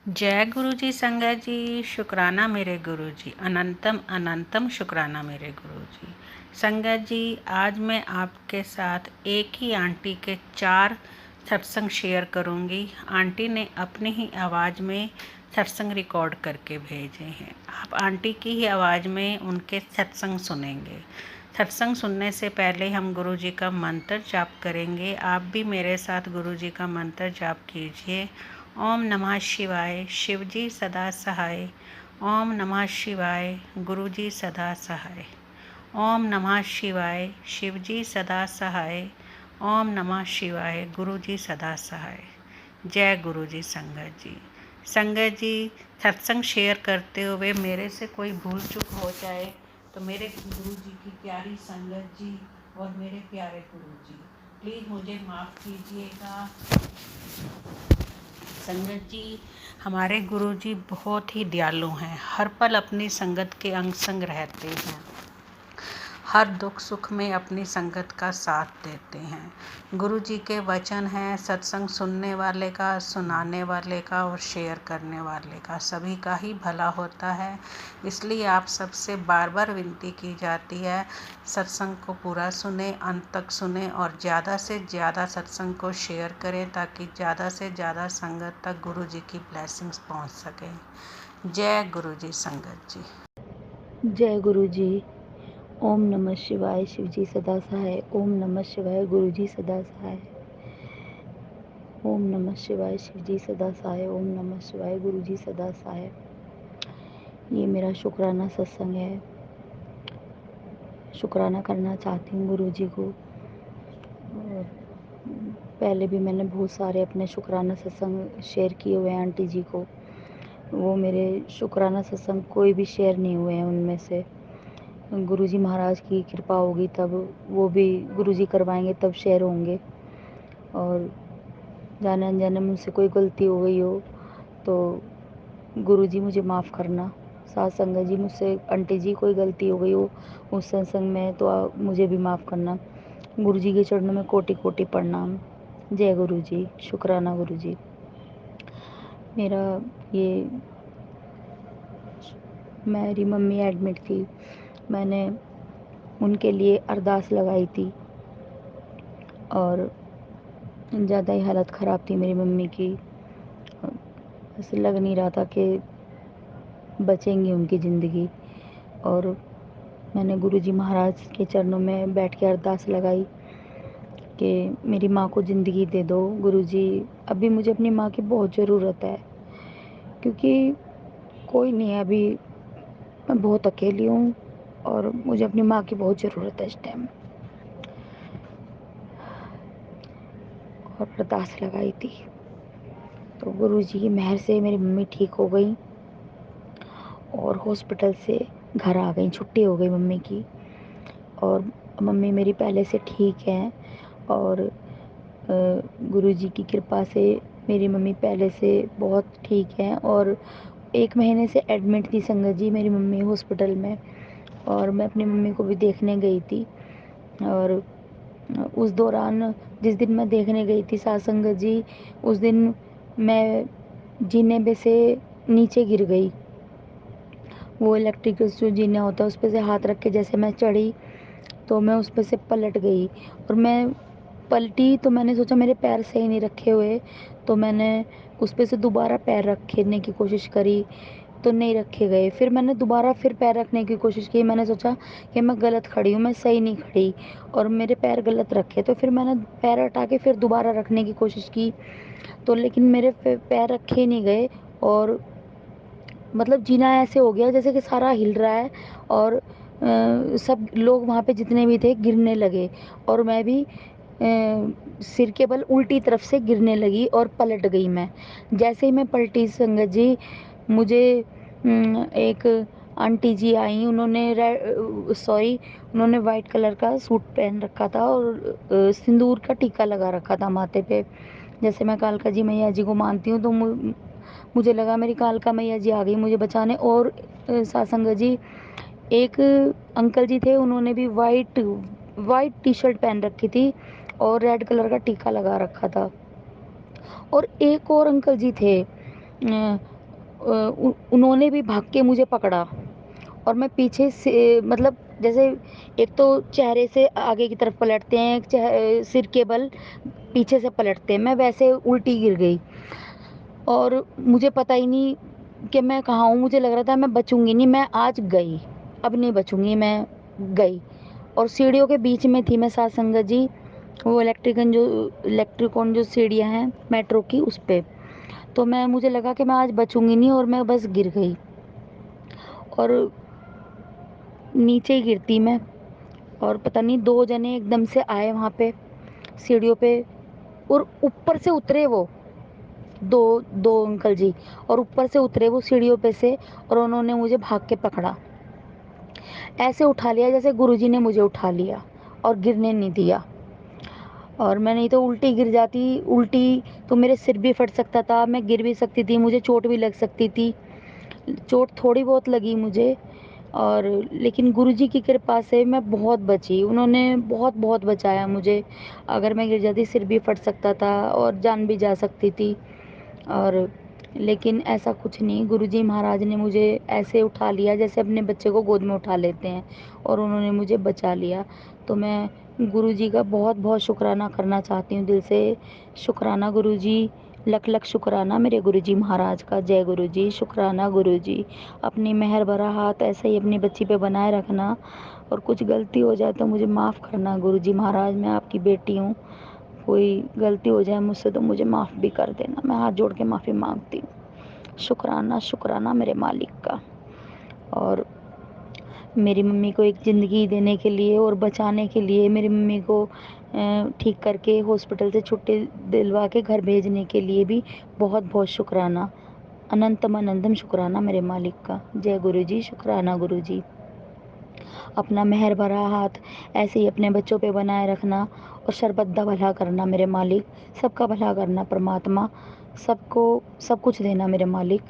जय गुरु जी संगत जी। शुक्राना मेरे गुरु जी, अनंतम अनंतम शुक्राना मेरे गुरु जी। संगत जी, आज मैं आपके साथ एक ही आंटी के 4 सत्संग शेयर करूंगी। आंटी ने अपनी ही आवाज़ में सत्संग रिकॉर्ड करके भेजे हैं। आप आंटी की ही आवाज़ में उनके सत्संग सुनेंगे। सत्संग सुनने से पहले हम गुरु जी का मंत्र जाप करेंगे। आप भी मेरे साथ गुरु जी का मंत्र जाप कीजिए। ओम नमः शिवाय, शिव जी सदा सहाय। ओम नमः शिवाय, गुरु जी सदा सहाय। ओम नमः शिवाय, शिव जी सदा सहाय। ओम नमः शिवाय, गुरु जी सदा सहाय। जय गुरु जी संगत जी। संगत जी, सत्संग शेयर करते हुए मेरे से कोई भूल चूक हो जाए तो मेरे गुरु जी की प्यारी संगत जी और मेरे प्यारे गुरु जी प्लीज़ मुझे माफ़ कीजिएगा। संगत जी, हमारे गुरु जी बहुत ही दयालु हैं। हर पल अपनी संगत के अंग संग रहते हैं। हर दुख सुख में अपनी संगत का साथ देते हैं। गुरु जी के वचन हैं, सत्संग सुनने वाले का, सुनाने वाले का और शेयर करने वाले का सभी का ही भला होता है। इसलिए आप सबसे बार बार विनती की जाती है, सत्संग को पूरा सुने, अंत तक सुने और ज़्यादा से ज़्यादा सत्संग को शेयर करें ताकि ज़्यादा से ज़्यादा संगत तक गुरु जी की ब्लेसिंग्स पहुंच सकें। जय गुरु जी संगत जी। जय गुरु जी। ओम नमः शिवाय, शिव जी सदा सहाय। ओम नमः शिवाय, गुरु जी सदा सहाय। ओम नमः शिवाय, शिव जी सदा सहाय। ओम नमः शिवाय, गुरु जी सदा सहाय। ये मेरा शुक्राना सत्संग है। शुक्राना करना चाहती हूँ गुरु जी को। और पहले भी मैंने बहुत सारे अपने शुक्राना सत्संग शेयर किए हुए हैं आंटी जी को। वो मेरे शुक्राना सत्संग कोई भी शेयर नहीं हुए हैं उनमें से। गुरुजी महाराज की कृपा होगी तब वो भी गुरुजी करवाएंगे तब शेयर होंगे। और जाने अनजाने मुझसे कोई गलती हो गई हो तो गुरुजी मुझे माफ़ करना। साथ संगत जी, मुझसे आंटी जी कोई गलती हो गई हो उस सत्संग में तो मुझे भी माफ़ करना। गुरुजी के चरणों में कोटि कोटि प्रणाम। जय गुरु जी। शुक्राना गुरु जी। मेरा ये मेरी मम्मी एडमिट थी, मैंने उनके लिए अरदास लगाई थी और ज़्यादा ही हालत ख़राब थी मेरी मम्मी की। ऐसे लग नहीं रहा था कि बचेंगी उनकी ज़िंदगी। और मैंने गुरुजी महाराज के चरणों में बैठ के अरदास लगाई कि मेरी माँ को ज़िंदगी दे दो गुरुजी। अभी मुझे अपनी माँ की बहुत ज़रूरत है क्योंकि कोई नहीं है अभी, मैं बहुत अकेली हूँ और मुझे अपनी माँ की बहुत ज़रूरत है इस टाइम। और अरदास लगाई थी तो गुरुजी की मेहर से मेरी मम्मी ठीक हो गई और हॉस्पिटल से घर आ गई। छुट्टी हो गई मम्मी की और मम्मी मेरी पहले से ठीक है। और गुरुजी की कृपा से मेरी मम्मी पहले से बहुत ठीक है। और 1 महीने से एडमिट थी संगत जी मेरी मम्मी हॉस्पिटल में। और मैं अपनी मम्मी को भी देखने गई थी। और उस दौरान जिस दिन मैं देखने गई थी साथ संगत जी, उस दिन मैं जीने पे से नीचे गिर गई। वो इलेक्ट्रिक जो जीना होता है उस पर से हाथ रख के जैसे मैं चढ़ी तो मैं उस पर से पलट गई। और मैं पलटी तो मैंने सोचा मेरे पैर सही नहीं रखे हुए, तो मैंने उस पर से दोबारा पैर रखने की कोशिश करी तो नहीं रखे गए। फिर मैंने दोबारा फिर पैर रखने की कोशिश की। मैंने सोचा कि मैं गलत खड़ी हूँ, मैं सही नहीं खड़ी और मेरे पैर गलत रखे। तो फिर मैंने पैर हटा के फिर दोबारा रखने की कोशिश की तो लेकिन मेरे पैर रखे नहीं गए। और मतलब जीना ऐसे हो गया जैसे कि सारा हिल रहा है और सब लोग वहाँ पे जितने भी थे गिरने लगे और मैं भी सिर के बल उल्टी तरफ से गिरने लगी और पलट गई मैं। जैसे ही मैं पलटी संगत जी, मुझे एक आंटी जी आई, उन्होंने वाइट कलर का सूट पहन रखा था और सिंदूर का टीका लगा रखा था माथे पे। जैसे मैं कालका जी मैया जी को मानती हूँ तो मुझे लगा मेरी कालका मैया जी आ गई मुझे बचाने। और सासंग जी, एक अंकल जी थे, उन्होंने भी वाइट वाइट टी शर्ट पहन रखी थी और रेड कलर का टीका लगा रखा था। और एक और अंकल जी थे, उन्होंने भी भाग के मुझे पकड़ा और मैं पीछे से, मतलब जैसे एक तो चेहरे से आगे की तरफ पलटते हैं, एक सिर के बल पीछे से पलटते हैं, मैं वैसे उल्टी गिर गई और मुझे पता ही नहीं कि मैं कहाँ हूँ। मुझे लग रहा था मैं बचूंगी नहीं, मैं आज गई, अब नहीं बचूंगी, मैं गई। और सीढ़ियों के बीच में थी मैं, सात संगत जी, वो इलेक्ट्रिकॉन जो सीढ़ियाँ हैं मेट्रो की, उस पे। तो मुझे लगा कि मैं आज बचूंगी नहीं और मैं बस गिर गई और नीचे ही गिरती मैं। और पता नहीं 2 जने एकदम से आए वहाँ पे सीढ़ियों पे और ऊपर से उतरे वो, दो दो अंकल जी, और ऊपर से उतरे वो सीढ़ियों पे से, और उन्होंने मुझे भाग के पकड़ा, ऐसे उठा लिया जैसे गुरुजी ने मुझे उठा लिया और गिरने नहीं दिया। और मैं नहीं तो उल्टी गिर जाती, उल्टी तो मेरे सिर भी फट सकता था, मैं गिर भी सकती थी, मुझे चोट भी लग सकती थी। चोट थोड़ी बहुत लगी मुझे, और लेकिन गुरुजी की कृपा से मैं बहुत बची, उन्होंने बहुत बहुत बचाया मुझे। अगर मैं गिर जाती सिर भी फट सकता था और जान भी जा सकती थी। और लेकिन ऐसा कुछ नहीं, गुरुजी महाराज ने मुझे ऐसे उठा लिया जैसे अपने बच्चे को गोद में उठा लेते हैं, और उन्होंने मुझे बचा लिया। तो मैं गुरुजी का बहुत बहुत शुक्राना करना चाहती हूँ दिल से। शुक्राना गुरुजी, लख लख शुक्राना मेरे गुरुजी महाराज का। जय गुरुजी, शुक्राना गुरुजी। अपनी मेहर भरा हाथ ऐसे ही अपनी बच्ची पे बनाए रखना, और कुछ गलती हो जाए तो मुझे माफ़ करना गुरुजी महाराज, मैं आपकी बेटी हूँ। कोई गलती हो जाए मुझसे तो मुझे माफ़ भी कर देना, मैं हाथ जोड़ के माफ़ी मांगती हूँ। शुक्राना शुक्राना मेरे मालिक का। और मेरी मम्मी को एक ज़िंदगी देने के लिए और बचाने के लिए, मेरी मम्मी को ठीक करके हॉस्पिटल से छुट्टी दिलवा के घर भेजने के लिए भी बहुत बहुत शुक्राना, अनंतम अनंतम शुक्राना मेरे मालिक का। जय गुरु जी, शुक्राना गुरु जी। अपना मेहर भरा हाथ ऐसे ही अपने बच्चों पे बनाए रखना और सर्वदा भला करना मेरे मालिक, सबका भला करना परमात्मा, सबको सब कुछ देना मेरे मालिक।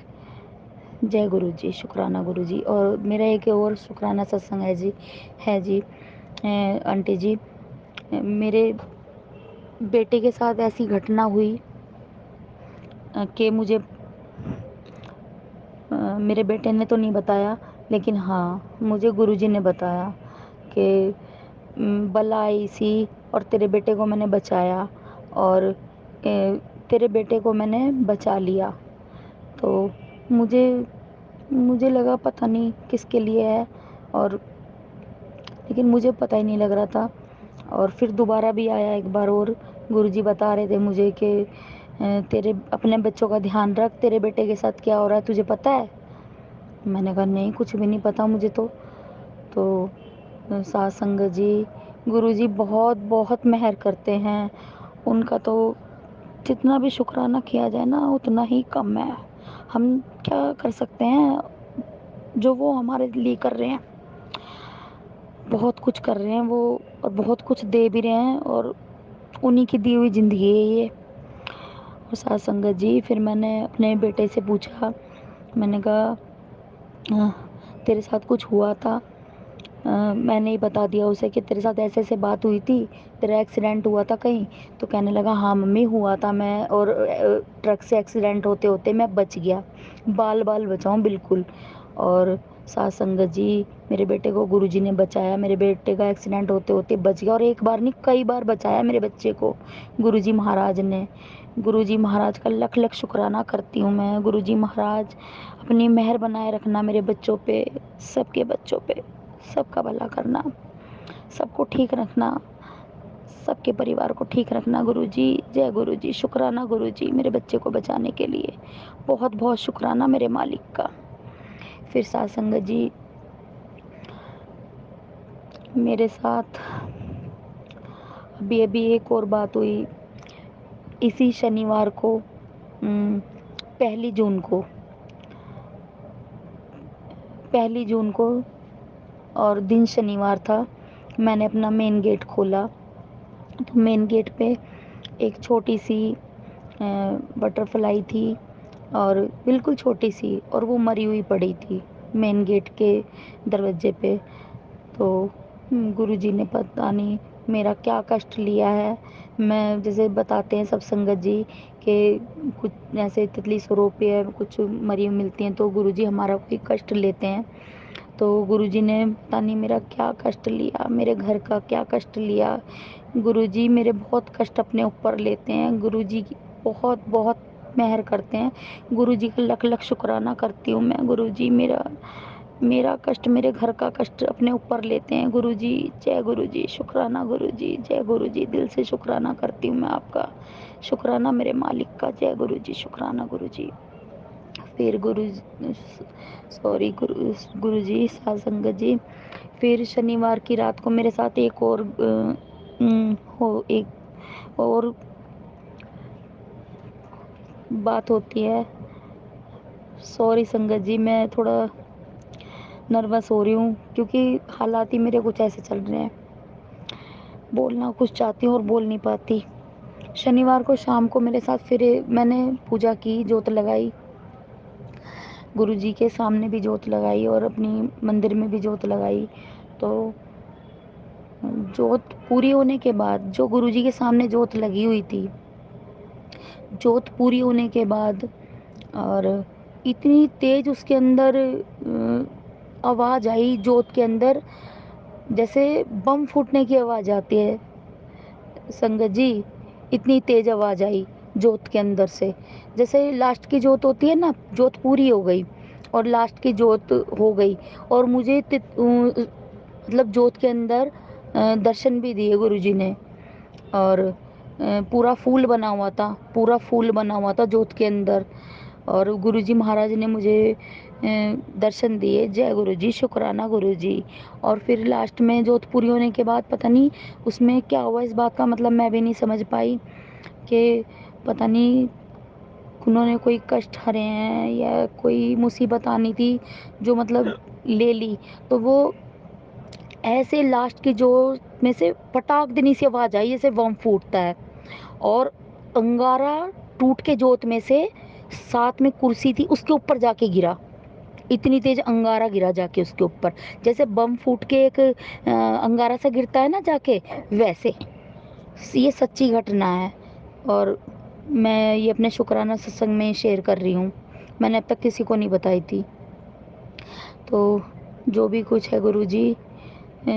जय गुरु जी, शुक्राना गुरु जी। और मेरा एक और शुक्राना सत्संग है जी आंटी जी, मेरे बेटे के साथ ऐसी घटना हुई कि मुझे मेरे बेटे ने तो नहीं बताया, लेकिन हाँ मुझे गुरुजी ने बताया कि बला आई सी और तेरे बेटे को मैंने बचाया, और तेरे बेटे को मैंने बचा लिया। तो मुझे मुझे लगा पता नहीं किसके लिए है, और लेकिन मुझे पता ही नहीं लग रहा था। और फिर दोबारा भी आया एक बार, और गुरुजी बता रहे थे मुझे कि तेरे अपने बच्चों का ध्यान रख, तेरे बेटे के साथ क्या हो रहा है तुझे पता है? मैंने कहा नहीं, कुछ भी नहीं पता मुझे तो सात संगत जी, गुरुजी बहुत बहुत मेहर करते हैं, उनका तो जितना भी शुक्राना किया जाए ना उतना ही कम है। हम क्या कर सकते हैं, जो वो हमारे लिए कर रहे हैं, बहुत कुछ कर रहे हैं वो, और बहुत कुछ दे भी रहे हैं, और उन्हीं की दी हुई ज़िंदगी है ये। और सात संगत जी, फिर मैंने अपने बेटे से पूछा, मैंने कहा तेरे साथ कुछ हुआ था? मैंने ही बता दिया उसे कि तेरे साथ ऐसे ऐसे बात हुई थी, तेरा एक्सीडेंट हुआ था कहीं। तो कहने लगा हाँ मम्मी हुआ था, मैं और ट्रक से एक्सीडेंट होते होते मैं बच गया, बाल बाल बचाऊँ बिल्कुल। और सात संगत जी, मेरे बेटे को गुरुजी ने बचाया, मेरे बेटे का एक्सीडेंट होते होते बच गया, और एक बार नहीं कई बार बचाया मेरे बच्चे को गुरुजी महाराज ने। गुरुजी महाराज का लख लख शुक्राना करती हूँ मैं। गुरुजी महाराज अपनी मेहर बनाए रखना मेरे बच्चों पे, सबके बच्चों पे, सबका भला करना, सबको ठीक रखना, सबके परिवार को ठीक रखना गुरुजी। जय गुरुजी, शुक्राना गुरुजी मेरे बच्चे को बचाने के लिए, बहुत बहुत शुक्राना मेरे मालिक का। फिर सात संगत जी, मेरे साथ अभी अभी एक और बात हुई, इसी शनिवार को, 1 जून को, 1 जून को, और दिन शनिवार था। मैंने अपना मेन गेट खोला तो मेन गेट पे एक छोटी सी बटरफ्लाई थी, और बिल्कुल छोटी सी, और वो मरी हुई पड़ी थी मेन गेट के दरवाजे पे। तो गुरुजी ने पता नहीं मेरा क्या कष्ट लिया है। मैं जैसे बताते हैं सब संगत जी कि कुछ ऐसे तितली स्वरूप या कुछ मरी हुई मिलती हैं तो गुरुजी हमारा कोई कष्ट लेते हैं। तो गुरुजी ने पता नहीं मेरा क्या कष्ट लिया, मेरे घर का क्या कष्ट लिया। गुरुजी मेरे बहुत कष्ट अपने ऊपर लेते हैं। गुरुजी की बहुत बहुत मेहर करते हैं। गुरुजी का लख लख शुक्राना करती हूँ मैं। गुरुजी मेरा मेरा कष्ट, मेरे घर का कष्ट अपने ऊपर लेते हैं। गुरुजी, जय गुरुजी, शुक्राना गुरुजी, जय गुरुजी। दिल से शुक्राना करती हूँ मैं आपका। शुक्राना मेरे मालिक का। जय गुरुजी, शुक्राना गुरुजी। फिर गुरुजी, साध संगत जी, फिर शनिवार की रात को मेरे साथ एक और एक और बात होती है। सॉरी संगत जी, मैं थोड़ा नर्वस हो रही हूँ क्योंकि हालात ही मेरे कुछ ऐसे चल रहे हैं। बोलना कुछ चाहती हूँ और बोल नहीं पाती। शनिवार को शाम को मेरे साथ फिर मैंने पूजा की, जोत लगाई, गुरुजी के सामने भी जोत लगाई और अपनी मंदिर में भी जोत लगाई। तो जोत पूरी होने के बाद, जो गुरुजी के सामने जोत लगी हुई थी, जोत पूरी होने के बाद और इतनी तेज उसके अंदर आवाज़ आई जोत के अंदर, जैसे बम फूटने की आवाज़ आती है संगत जी। इतनी तेज आवाज़ आई जोत के अंदर से, जैसे लास्ट की जोत होती है ना, जोत पूरी हो गई और लास्ट की जोत हो गई और मुझे मतलब जोत के अंदर दर्शन भी दिए गुरुजी ने। और पूरा फूल बना हुआ था, पूरा फूल बना हुआ था जोत के अंदर और गुरुजी महाराज ने मुझे दर्शन दिए। जय गुरुजी, शुक्राना गुरुजी। और फिर लास्ट में जोत पूरी होने के बाद पता नहीं उसमें क्या हुआ, इस बात का मतलब मैं भी नहीं समझ पाई कि पता नहीं उन्होंने कोई कष्ट हरे हैं या कोई मुसीबत आनी थी जो मतलब ले ली। तो वो ऐसे लास्ट की जोत में से पटाख देनी सी आवाज़ आई जैसे बम फूटता है और अंगारा टूट के जोत में से साथ में कुर्सी थी उसके ऊपर जाके गिरा। इतनी तेज अंगारा गिरा जाके उसके ऊपर, जैसे बम फूट के एक अंगारा सा गिरता है ना जाके, वैसे। ये सच्ची घटना है और मैं ये अपने शुक्राना सत्संग में शेयर कर रही हूँ। मैंने अब तक किसी को नहीं बताई थी। तो जो भी कुछ है गुरुजी,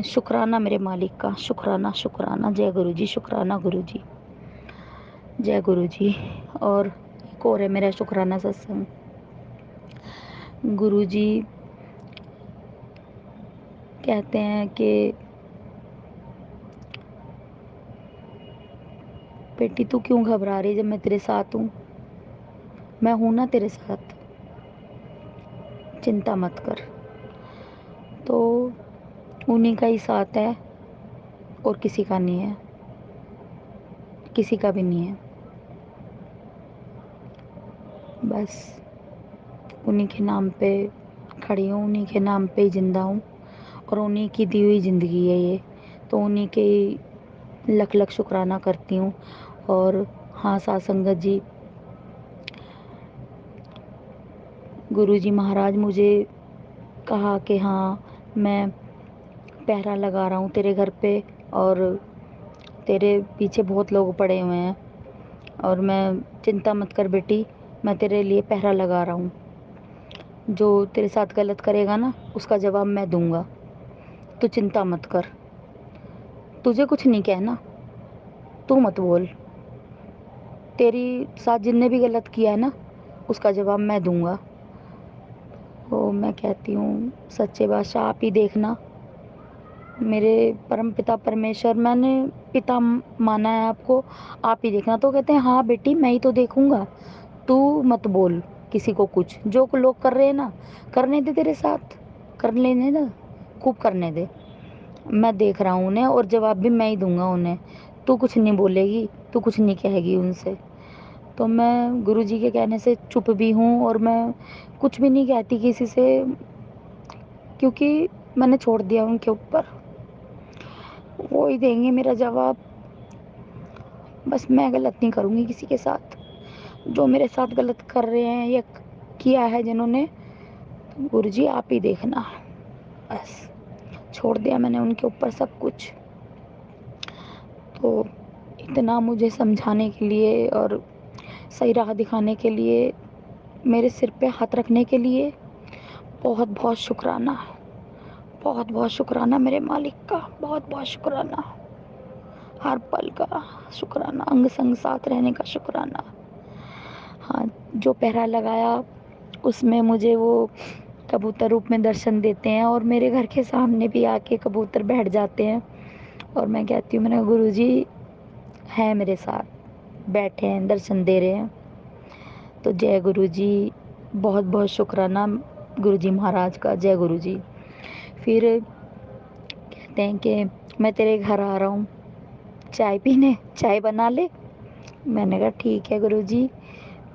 शुक्राना मेरे मालिक का। शुक्राना, शुक्राना। जय गुरुजी, शुक्राना गुरुजी, जय गुरुजी। और एक और है मेरा शुक्राना सत्संग। गुरुजी कहते हैं कि बेटी तू क्यों घबरा रही जब मैं तेरे साथ हूँ, मैं हूँ ना तेरे साथ, चिंता मत कर। तो उन्हीं का ही साथ है और किसी का नहीं है, किसी का भी नहीं है। बस उन्हीं के नाम पे खड़ी हूँ, उन्हीं के नाम पे ही जिंदा हूँ और उन्हीं की दी हुई ज़िंदगी है ये। तो उन्हीं के ही लख लख शुक्राना करती हूँ। और हाँ साथ संगत जी, गुरुजी महाराज मुझे कहा कि हाँ मैं पहरा लगा रहा हूँ तेरे घर पे और तेरे पीछे बहुत लोग पड़े हुए हैं और मैं, चिंता मत कर बेटी, मैं तेरे लिए पहरा लगा रहा हूँ। जो तेरे साथ गलत करेगा ना उसका जवाब मैं दूंगा, तो चिंता मत कर। तुझे कुछ नहीं कहना, तू मत बोल। तेरी साथ जिनने भी गलत किया है ना उसका जवाब मैं दूंगा। तो मैं कहती हूँ सच्चे बादशाह आप ही देखना, मेरे परम पिता परमेश्वर, मैंने पिता माना है आपको, आप ही देखना। तो कहते हैं हाँ बेटी मैं ही तो देखूंगा, तू मत बोल किसी को कुछ। जो लोग कर रहे हैं ना करने दे, तेरे साथ कर लेने ना, खूब करने दे। मैं देख रहा हूँ उन्हें और जवाब भी मैं ही दूंगा उन्हें। तू कुछ नहीं बोलेगी, तू कुछ नहीं कहेगी उनसे। तो मैं गुरुजी के कहने से चुप भी हूँ और मैं कुछ भी नहीं कहती किसी से, क्योंकि मैंने छोड़ दिया उनके ऊपर, वो ही देंगे मेरा जवाब। बस मैं गलत नहीं करूँगी किसी के साथ। जो मेरे साथ गलत कर रहे हैं या किया है जिन्होंने, तो गुरुजी आप ही देखना। बस छोड़ दिया मैंने उनके ऊपर सब कुछ। तो इतना मुझे समझाने के लिए और सही राह दिखाने के लिए, मेरे सिर पे हाथ रखने के लिए बहुत बहुत शुक्राना। बहुत बहुत शुक्राना मेरे मालिक का, बहुत बहुत शुक्राना। हर पल का शुक्राना, अंग संग साथ रहने का शुक्राना। हाँ, जो पहरा लगाया उसमें मुझे वो कबूतर रूप में दर्शन देते हैं, और मेरे घर के सामने भी आके कबूतर बैठ जाते हैं, और मैं कहती हूँ मेरा गुरुजी है मेरे साथ, बैठे हैं, दर्शन दे रहे हैं। तो जय गुरुजी, बहुत बहुत शुक्राना गुरुजी महाराज का, जय गुरुजी। फिर कहते हैं कि मैं तेरे घर आ रहा हूँ चाय पीने, चाय बना ले। मैंने कहा ठीक है गुरुजी,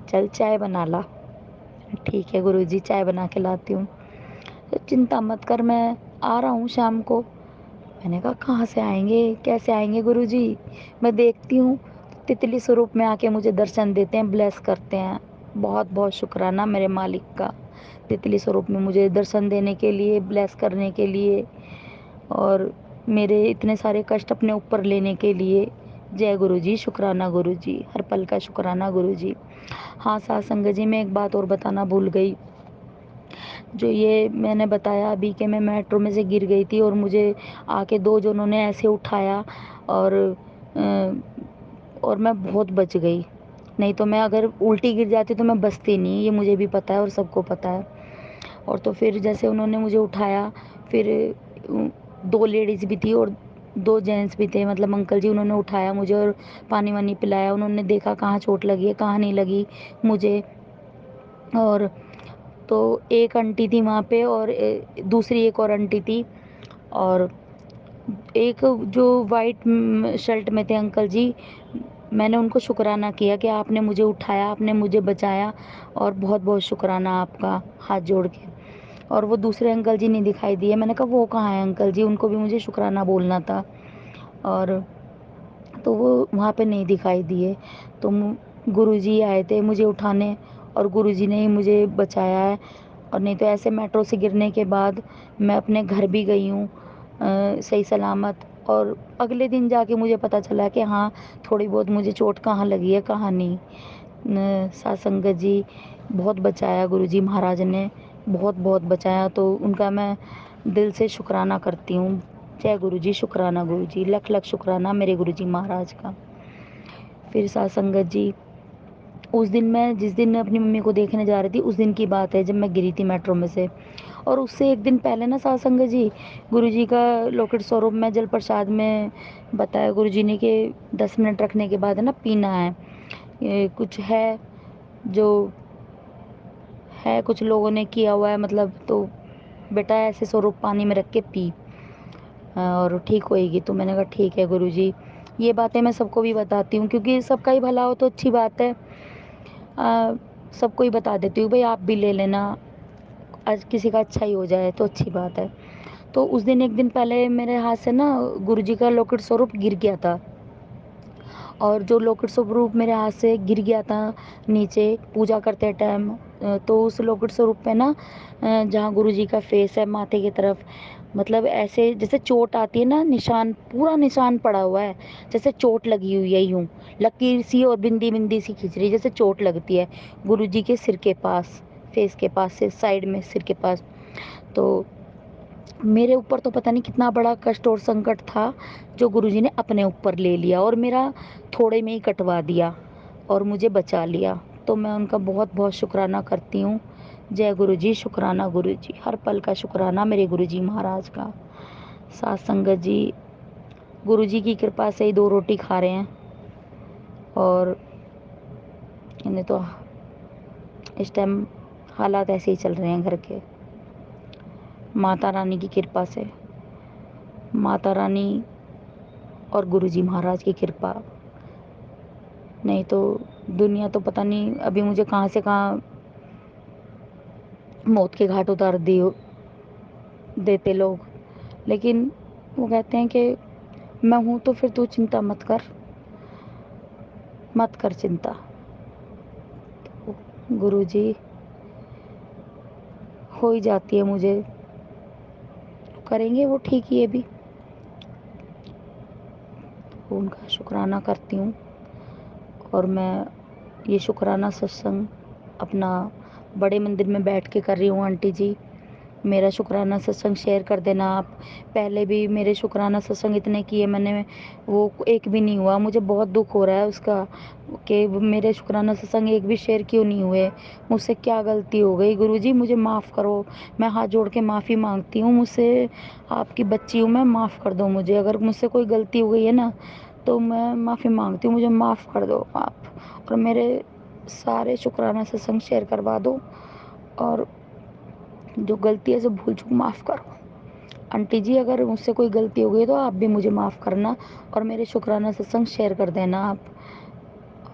चल चाय बना ला। ठीक है गुरुजी, चाय बना के लाती हूँ। तो चिंता मत कर, मैं आ रहा हूँ शाम को। मैंने कहा कहाँ से आएंगे, कैसे आएंगे गुरुजी? मैं देखती हूँ तितली स्वरूप में आके मुझे दर्शन देते हैं, ब्लेस करते हैं। बहुत बहुत शुक्राना मेरे मालिक का, तितली स्वरूप में मुझे दर्शन देने के लिए, ब्लेस करने के लिए, और मेरे इतने सारे कष्ट अपने ऊपर लेने के लिए। जय गुरुजी, शुक्राना गुरुजी, हर पल का शुक्राना गुरुजी। हाँ साथ संगत जी, मैं एक बात और बताना भूल गई। जो ये मैंने बताया अभी कि मैं मेट्रो में से गिर गई थी, और मुझे आके दो जनों ने ऐसे उठाया, और और मैं बहुत बच गई। नहीं तो मैं अगर उल्टी गिर जाती तो मैं बचती नहीं, ये मुझे भी पता है और सबको पता है। और तो फिर जैसे उन्होंने मुझे उठाया, फिर दो लेडीज़ भी थी और दो जेंट्स भी थे, मतलब अंकल जी, उन्होंने उठाया मुझे और पानी वानी पिलाया। उन्होंने देखा कहाँ चोट लगी है, कहाँ नहीं लगी मुझे। और तो एक आंटी थी वहाँ पे, और दूसरी एक और आंटी थी, और एक जो वाइट शर्ट में थे अंकल जी, मैंने उनको शुक्राना किया कि आपने मुझे उठाया, आपने मुझे बचाया, और बहुत बहुत शुक्राना आपका, हाथ जोड़ के। और वो दूसरे अंकल जी नहीं दिखाई दिए। मैंने कहा वो कहाँ है अंकल जी, उनको भी मुझे शुक्राना बोलना था। और तो वो वहाँ पे नहीं दिखाई दिए। तो गुरुजी आए थे मुझे उठाने, और गुरुजी ने ही मुझे बचाया है। और नहीं तो ऐसे मेट्रो से गिरने के बाद मैं अपने घर भी गई हूँ सही सलामत। और अगले दिन जाके मुझे पता चला कि हाँ, थोड़ी बहुत मुझे चोट कहाँ लगी है कहाँ नहीं। साथ संगत जी, बहुत बचाया गुरुजी महाराज ने, बहुत बहुत बचाया। तो उनका मैं दिल से शुक्राना करती हूँ। जय गुरुजी, शुक्राना गुरुजी, लख लख शुक्राना मेरे गुरुजी महाराज का। फिर साथ संगत जी, उस दिन मैं जिस दिन अपनी मम्मी को देखने जा रही थी, उस दिन की बात है जब मैं गिरी थी मेट्रो में से। और उससे एक दिन पहले ना साथ संगत जी, गुरुजी का लॉकेट स्वरूप में जल प्रसाद में बताया गुरुजी ने कि 10 मिनट रखने के बाद है ना पीना है। ये कुछ है जो है, कुछ लोगों ने किया हुआ है, मतलब तो बेटा ऐसे स्वरूप पानी में रख के पी, और ठीक होएगी। तो मैंने कहा ठीक है गुरुजी। ये बातें मैं सबको भी बताती हूँ, क्योंकि सबका ही भला हो तो अच्छी बात है। सबको ही बता देती हूँ भाई आप भी ले लेना, आज किसी का अच्छा ही हो जाए तो अच्छी बात है। तो उस दिन एक दिन पहले मेरे हाथ से ना गुरुजी का लॉकेट स्वरूप गिर गया था, और जो लॉकेट स्वरूप मेरे हाथ से गिर गया था नीचे पूजा करते टाइम, तो उस लॉकेट स्वरूप पे ना जहाँ गुरुजी का फेस है माथे की तरफ, मतलब ऐसे जैसे चोट आती है ना, निशान, पूरा निशान पड़ा हुआ है, जैसे चोट लगी हुई है, यूं लकीर सी और बिंदी बिंदी सी खिंच रही, जैसे चोट लगती है गुरुजी के सिर के पास, फेस के पास से साइड में सिर के पास। तो मेरे ऊपर तो पता नहीं कितना बड़ा कष्ट और संकट था जो गुरुजी ने अपने ऊपर ले लिया, और मेरा थोड़े में ही कटवा दिया और मुझे बचा लिया। तो मैं उनका बहुत बहुत शुक्राना करती हूँ। जय गुरुजी, शुक्राना गुरुजी, हर पल का शुक्राना मेरे गुरुजी महाराज का। साथ संगत जी, गुरुजी की कृपा से ही 2 रोटी खा रहे हैं, और इन्हें तो इस टाइम हालात ऐसे ही चल रहे हैं घर के, माता रानी की कृपा से। माता रानी और गुरुजी महाराज की कृपा, नहीं तो दुनिया तो पता नहीं अभी मुझे कहाँ से कहाँ मौत के घाट उतार दिए देते लोग। लेकिन वो कहते हैं कि मैं हूँ तो फिर तू चिंता मत कर, मत कर चिंता। तो गुरुजी, हो ही जाती है मुझे, करेंगे वो ठीक ही है भी। तो उनका शुक्राना करती हूँ, और मैं ये शुक्राना सत्संग अपना बड़े मंदिर में बैठ के कर रही हूँ आंटी जी। मेरा शुक्राना सत्संग शेयर कर देना आप। पहले भी मेरे शुक्राना सत्संग इतने किए मैंने, वो एक भी नहीं हुआ। मुझे बहुत दुख हो रहा है उसका कि मेरे शुक्राना सत्संग एक भी शेयर क्यों नहीं हुए। मुझसे क्या गलती हो गई गुरुजी, मुझे माफ़ करो। मैं हाथ जोड़ के माफ़ी मांगती हूँ, मुझसे आपकी बच्ची हूँ मैं, माफ़ कर दो मुझे। अगर मुझसे कोई गलती हो गई है ना तो मैं माफ़ी मांगती हूँ, मुझे माफ़ कर दो आप। और मेरे सारे शुक्राना सत्संग शेयर करवा दो, और जो गलती है सब भूल चूक माफ़ करो। आंटी जी अगर मुझसे कोई गलती हो गई तो आप भी मुझे माफ़ करना और मेरे शुक्राना सत्संग शेयर कर देना आप।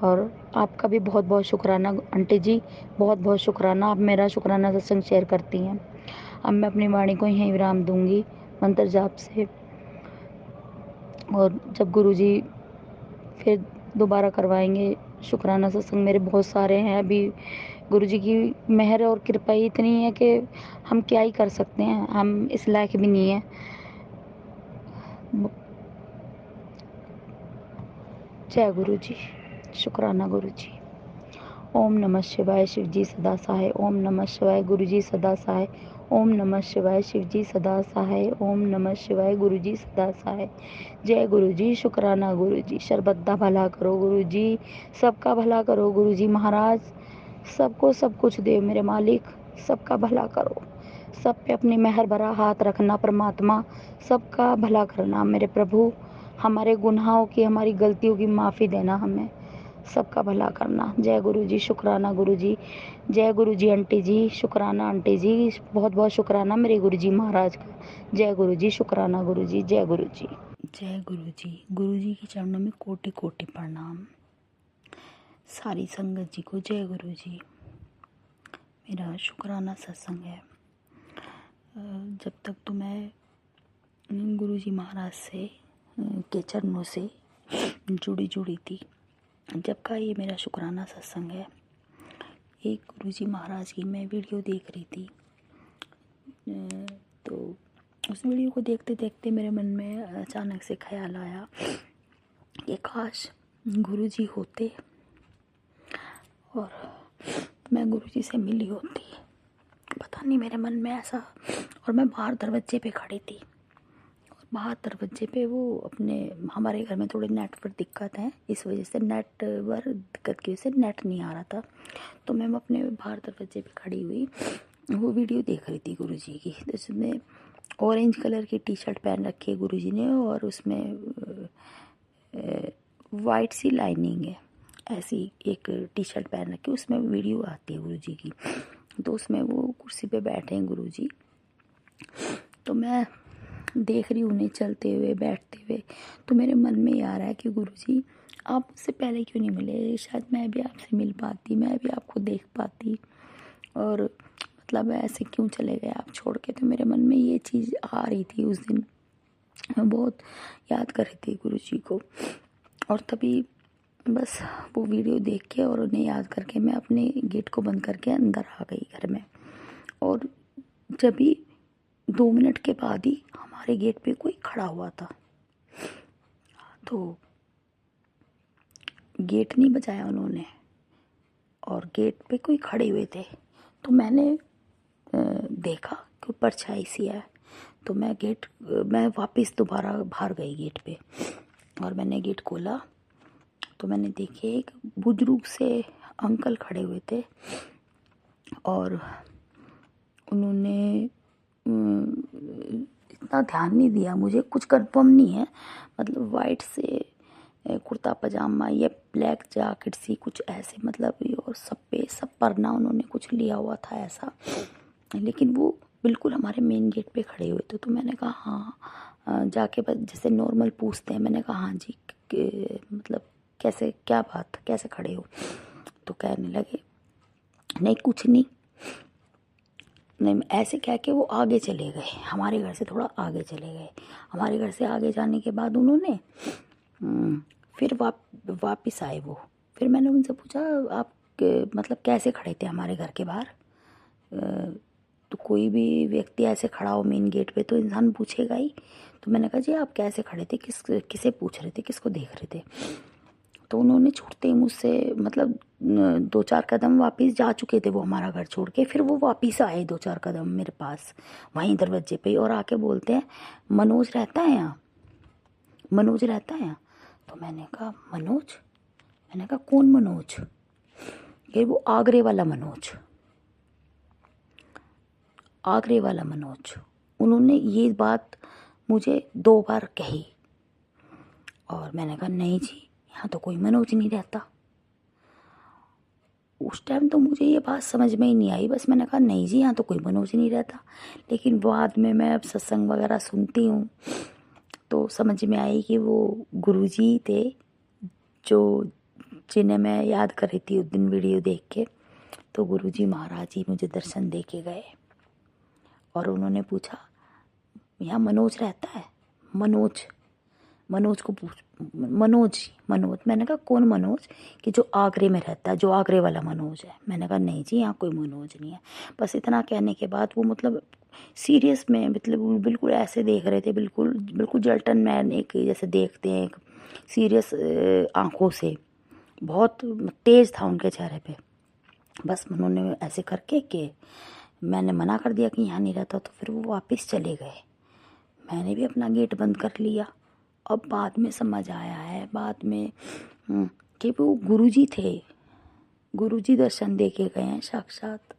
और आपका भी बहुत बहुत शुक्राना आंटी जी, बहुत बहुत शुक्राना, आप मेरा शुक्राना सत्संग शेयर करती हैं। अब मैं अपनी वाणी को यहीं विराम दूंगी मंत्र जाप से। और जब गुरुजी फिर दोबारा करवाएंगे शुक्राना सत्संग, मेरे बहुत सारे हैं अभी। गुरुजी की मेहर और कृपा ही इतनी है कि हम क्या ही कर सकते हैं, हम इस लायक भी नहीं है। जय गुरु जी, शुक्राना गुरु जी। ओम नमः शिवाय, शिव जी सदा सहाय। ओम नमः शिवाय, गुरु जी सदा सहाय। ओम नमः शिवाय, शिव जी सदा सहाय। ओम नमः शिवाय, गुरु जी सदा सहाय। जय गुरु जी, शुक्राना गुरु जी। सर्वदा भला करो गुरु जी, सबका भला करो गुरु जी महाराज। सबको सब कुछ दे मेरे मालिक, सबका भला करो। सब पे अपनी मेहर भरा हाथ रखना परमात्मा, सबका भला करना मेरे प्रभु। हमारे गुनाहों की, हमारी गलतियों की माफ़ी देना हमें, सबका भला करना। जय गुरु जी, शुक्राना गुरु जी। जय गुरु जी आंटी जी, शुक्राना आंटी जी, बहुत बहुत शुक्राना मेरे गुरु जी महाराज का। जय गुरु जी, शुक्राना गुरु जी। जय गुरु जी। जय गुरु जी। गुरु जी के चरणों में कोटि कोटि प्रणाम। सारी संगत जी को जय गुरु जी। मेरा शुक्राना सत्संग है। जब तक तो मैं गुरु जी महाराज से के चरणों से जुड़ी थी, जब का ये मेरा शुक्राना सत्संग है। एक गुरु जी महाराज की मैं वीडियो देख रही थी, तो उस वीडियो को देखते देखते मेरे मन में अचानक से ख्याल आया कि काश गुरु जी होते और मैं गुरु जी से मिली होती। पता नहीं मेरे मन में ऐसा। और मैं बाहर दरवाजे पे खड़ी थी, और बाहर दरवाजे पे वो अपने, हमारे घर में थोड़ी नेटवर्क दिक्कत है, इस वजह से नेटवर्क दिक्कत की वजह से नेट नहीं आ रहा था। तो मैं अपने बाहर दरवाजे पे खड़ी हुई वो वीडियो देख रही थी गुरु जी की। जिसमें ऑरेंज कलर की टी शर्ट पहन रखी है गुरु जी ने, और उसमें वाइट सी लाइनिंग है, ऐसी एक टी शर्ट पहन रखी है, उसमें वीडियो आती है गुरु जी की। तो उसमें वो कुर्सी पे बैठे हैं गुरु जी। तो मैं देख रही हूँ उन्हें चलते हुए बैठते हुए। तो मेरे मन में ये आ रहा है कि गुरु जी आप मुझसे पहले क्यों नहीं मिले, शायद मैं भी आपसे मिल पाती, मैं भी आपको देख पाती। और मतलब ऐसे क्यों चले गए आप छोड़ के। तो मेरे मन में ये चीज़ आ रही थी उस दिन। मैं बहुत याद कर रही थी गुरु जी को, और तभी बस वो वीडियो देख के और उन्हें याद करके मैं अपने गेट को बंद करके अंदर आ गई घर में। और जब भी 2 मिनट के बाद ही हमारे गेट पे कोई खड़ा हुआ था। तो गेट नहीं बजाया उन्होंने, और गेट पे कोई खड़े हुए थे। तो मैंने देखा कि परछाई सी है। तो मैं वापस दोबारा बाहर गई गेट पे, और मैंने गेट खोला तो मैंने देखे एक बुजुर्ग से अंकल खड़े हुए थे, और उन्होंने इतना ध्यान नहीं दिया, मुझे कुछ कंफर्म नहीं है, मतलब वाइट से कुर्ता पजामा या ब्लैक जैकेट सी कुछ ऐसे, मतलब और सब पे सब परना उन्होंने कुछ लिया हुआ था ऐसा। लेकिन वो बिल्कुल हमारे मेन गेट पे खड़े हुए थे। तो मैंने कहा हाँ, जाके बस जैसे नॉर्मल पूछते हैं, मैंने कहा हाँ जी मतलब कैसे, क्या बात, कैसे खड़े हो। तो कहने लगे नहीं कुछ नहीं, नहीं ऐसे कह के वो आगे चले गए, हमारे घर से थोड़ा आगे चले गए। हमारे घर से आगे जाने के बाद उन्होंने फिर वापस आए वो। फिर मैंने उनसे पूछा आप मतलब कैसे खड़े थे हमारे घर के बाहर। तो कोई भी व्यक्ति ऐसे खड़ा हो मेन गेट पे तो इंसान पूछेगा ही। तो मैंने कहा जी आप कैसे खड़े थे, किसे पूछ रहे थे, किसको देख रहे थे। तो उन्होंने छूटते ही मुझसे मतलब 2-4 कदम वापस जा चुके थे वो हमारा घर छोड़ के। फिर वो वापस आए 2-4 कदम मेरे पास वहीं दरवाजे पे और आके बोलते हैं, मनोज रहता है यहाँ, मनोज रहता है यहाँ। तो मैंने कहा मनोज? मैंने कहा कौन मनोज? ये वो आगरे वाला मनोज, आगरे वाला मनोज। उन्होंने ये बात मुझे 2 बार कही और मैंने कहा नहीं जी, यहाँ तो कोई मनोज नहीं रहता। उस टाइम तो मुझे ये बात समझ में ही नहीं आई, बस मैंने कहा नहीं जी, यहाँ तो कोई मनोज नहीं रहता। लेकिन बाद में मैं अब सत्संग वगैरह सुनती हूँ तो समझ में आई कि वो गुरुजी थे जो जिन्हें मैं याद कर रही थी उस दिन वीडियो देख के। तो गुरुजी महाराज जी मुझे दर्शन दे के गए और उन्होंने पूछा यहाँ मनोज रहता है? मनोज, मनोज को पूछ, मनोज, मनोज। मैंने कहा कौन मनोज? कि जो आगरे में रहता है, जो आगरे वाला मनोज है। मैंने कहा नहीं जी, यहाँ कोई मनोज नहीं है। बस इतना कहने के बाद वो मतलब सीरियस में, मतलब बिल्कुल ऐसे देख रहे थे, बिल्कुल बिल्कुल जल्टन मैन एक जैसे देखते हैं, एक सीरियस आंखों से, बहुत तेज था उनके चेहरे पे। बस उन्होंने ऐसे करके कि मैंने मना कर दिया कि यहाँ नहीं रहता, तो फिर वो वापस चले गए। मैंने भी अपना गेट बंद कर लिया। अब बाद में समझ आया है, बाद में कि वो गुरुजी थे, गुरुजी दर्शन दे के गए हैं साक्षात।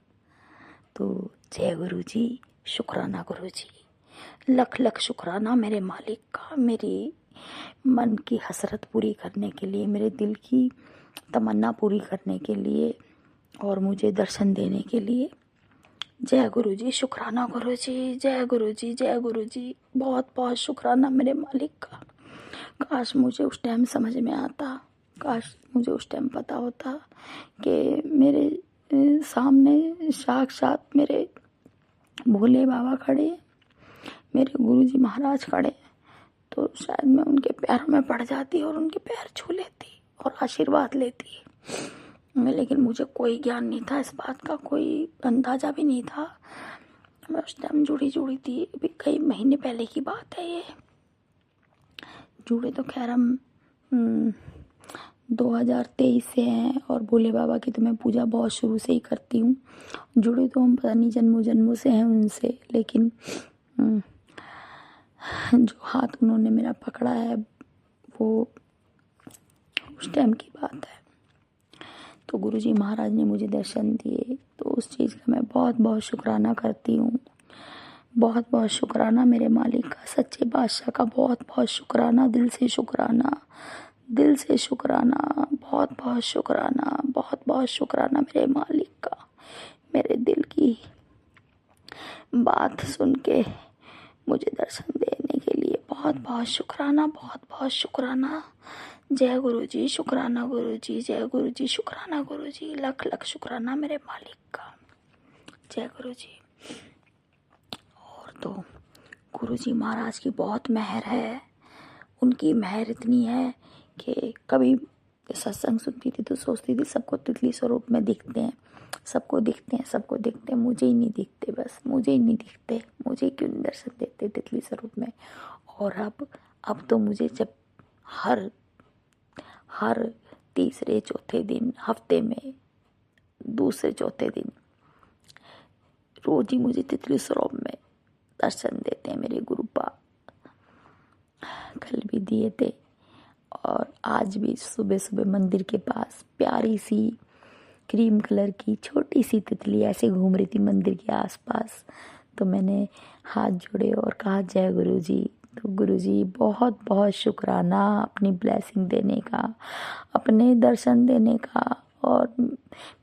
तो जय गुरुजी, शुक्राना गुरुजी, लख लख शुक्राना मेरे मालिक का, मेरी मन की हसरत पूरी करने के लिए, मेरे दिल की तमन्ना पूरी करने के लिए और मुझे दर्शन देने के लिए। जय गुरुजी, शुक्राना गुरुजी, जय गुरुजी, जय गुरुजी, बहुत बहुत शुक्राना मेरे मालिक का। काश मुझे उस टाइम समझ में आता, काश मुझे उस टाइम पता होता कि मेरे सामने साक्षात मेरे भोले बाबा खड़े, मेरे गुरुजी महाराज खड़े, तो शायद मैं उनके पैरों में पड़ जाती और उनके पैर छू लेती और आशीर्वाद लेती। लेकिन मुझे कोई ज्ञान नहीं था इस बात का, कोई अंदाजा भी नहीं था। मैं उस टाइम जुड़ी थी, अभी कई महीने पहले की बात है ये। जुड़े तो खैर हम 2023 से हैं और भोले बाबा की तो मैं पूजा बहुत शुरू से ही करती हूँ। जुड़े तो हम पता नहीं जन्मों जन्मों से हैं उनसे, लेकिन जो हाथ उन्होंने मेरा पकड़ा है वो उस टाइम की बात है। तो गुरुजी महाराज ने मुझे दर्शन दिए, तो उस चीज़ का मैं बहुत बहुत शुक्राना करती हूँ। बहुत बहुत शुक्राना मेरे मालिक का, सच्चे बादशाह का बहुत बहुत शुक्राना, दिल से शुक्राना, दिल से शुक्राना, बहुत बहुत शुक्राना, बहुत बहुत शुक्राना मेरे मालिक का। मेरे दिल की बात सुन के मुझे दर्शन देने के लिए बहुत बहुत शुक्राना, बहुत बहुत शुक्राना। जय गुरुजी, शुक्राना गुरुजी, जय गुरुजी, शुक्राना गुरुजी, लख लख शुक्राना मेरे मालिक का। जय गुरुजी। और तो गुरुजी महाराज की बहुत मेहर है, उनकी मेहर इतनी है कि कभी सत्संग सुनती थी तो सोचती थी सबको तितली स्वरूप में दिखते हैं, सबको दिखते हैं, सबको दिखते हैं, मुझे ही नहीं दिखते, बस मुझे ही नहीं दिखते, मुझे क्यों नहीं दर्शन देते तितली स्वरूप में। और अब तो मुझे जब हर तीसरे चौथे दिन, हफ्ते में दूसरे चौथे दिन रोज ही मुझे तितली स्वरूप में दर्शन देते हैं मेरे गुरुपा। कल भी दिए थे और आज भी सुबह सुबह मंदिर के पास प्यारी सी क्रीम कलर की छोटी सी तितली ऐसे घूम रही थी मंदिर के आसपास। तो मैंने हाथ जोड़े और कहा जय गुरुजी। तो गुरुजी बहुत बहुत शुक्राना अपनी ब्लेसिंग देने का, अपने दर्शन देने का, और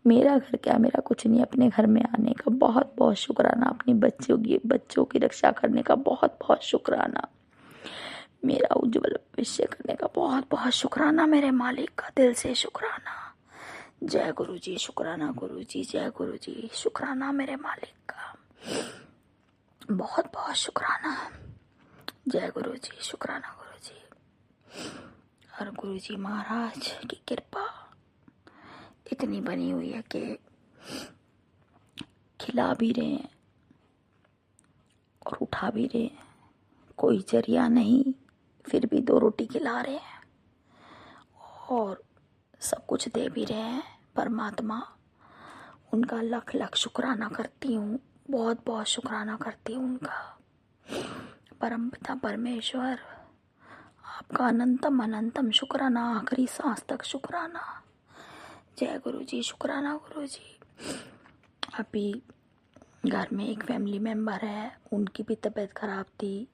मेरा घर क्या, मेरा कुछ नहीं, अपने घर में आने का बहुत बहुत शुक्राना, अपनी बच्चों की रक्षा करने का बहुत बहुत शुक्राना, मेरा उज्जवल भविष्य करने का बहुत बहुत शुक्राना मेरे मालिक का, दिल से शुक्राना। जय गुरुजी, शुक्राना गुरुजी, जय गुरुजी, शुक्राना मेरे मालिक का, बहुत बहुत शुक्राना। जय गुरुजी, शुक्राना गुरुजी। और गुरुजी महाराज की कृपा इतनी बनी हुई है कि खिला भी रहे हैं और उठा भी रहे हैं, कोई जरिया नहीं, फिर भी 2 रोटी खिला रहे हैं। और सब कुछ दे भी रहे हैं परमात्मा, उनका लख लख शुक्राना करती हूँ, बहुत बहुत शुक्राना करती हूँ उनका। परमपिता परमेश्वर, आपका अनंतम अनंतम शुक्राना, आखिरी सांस तक शुक्राना। जय गुरु जी, शुक्राना गुरु जी। अभी घर में एक फैमिली मेम्बर है, उनकी भी तबीयत ख़राब थी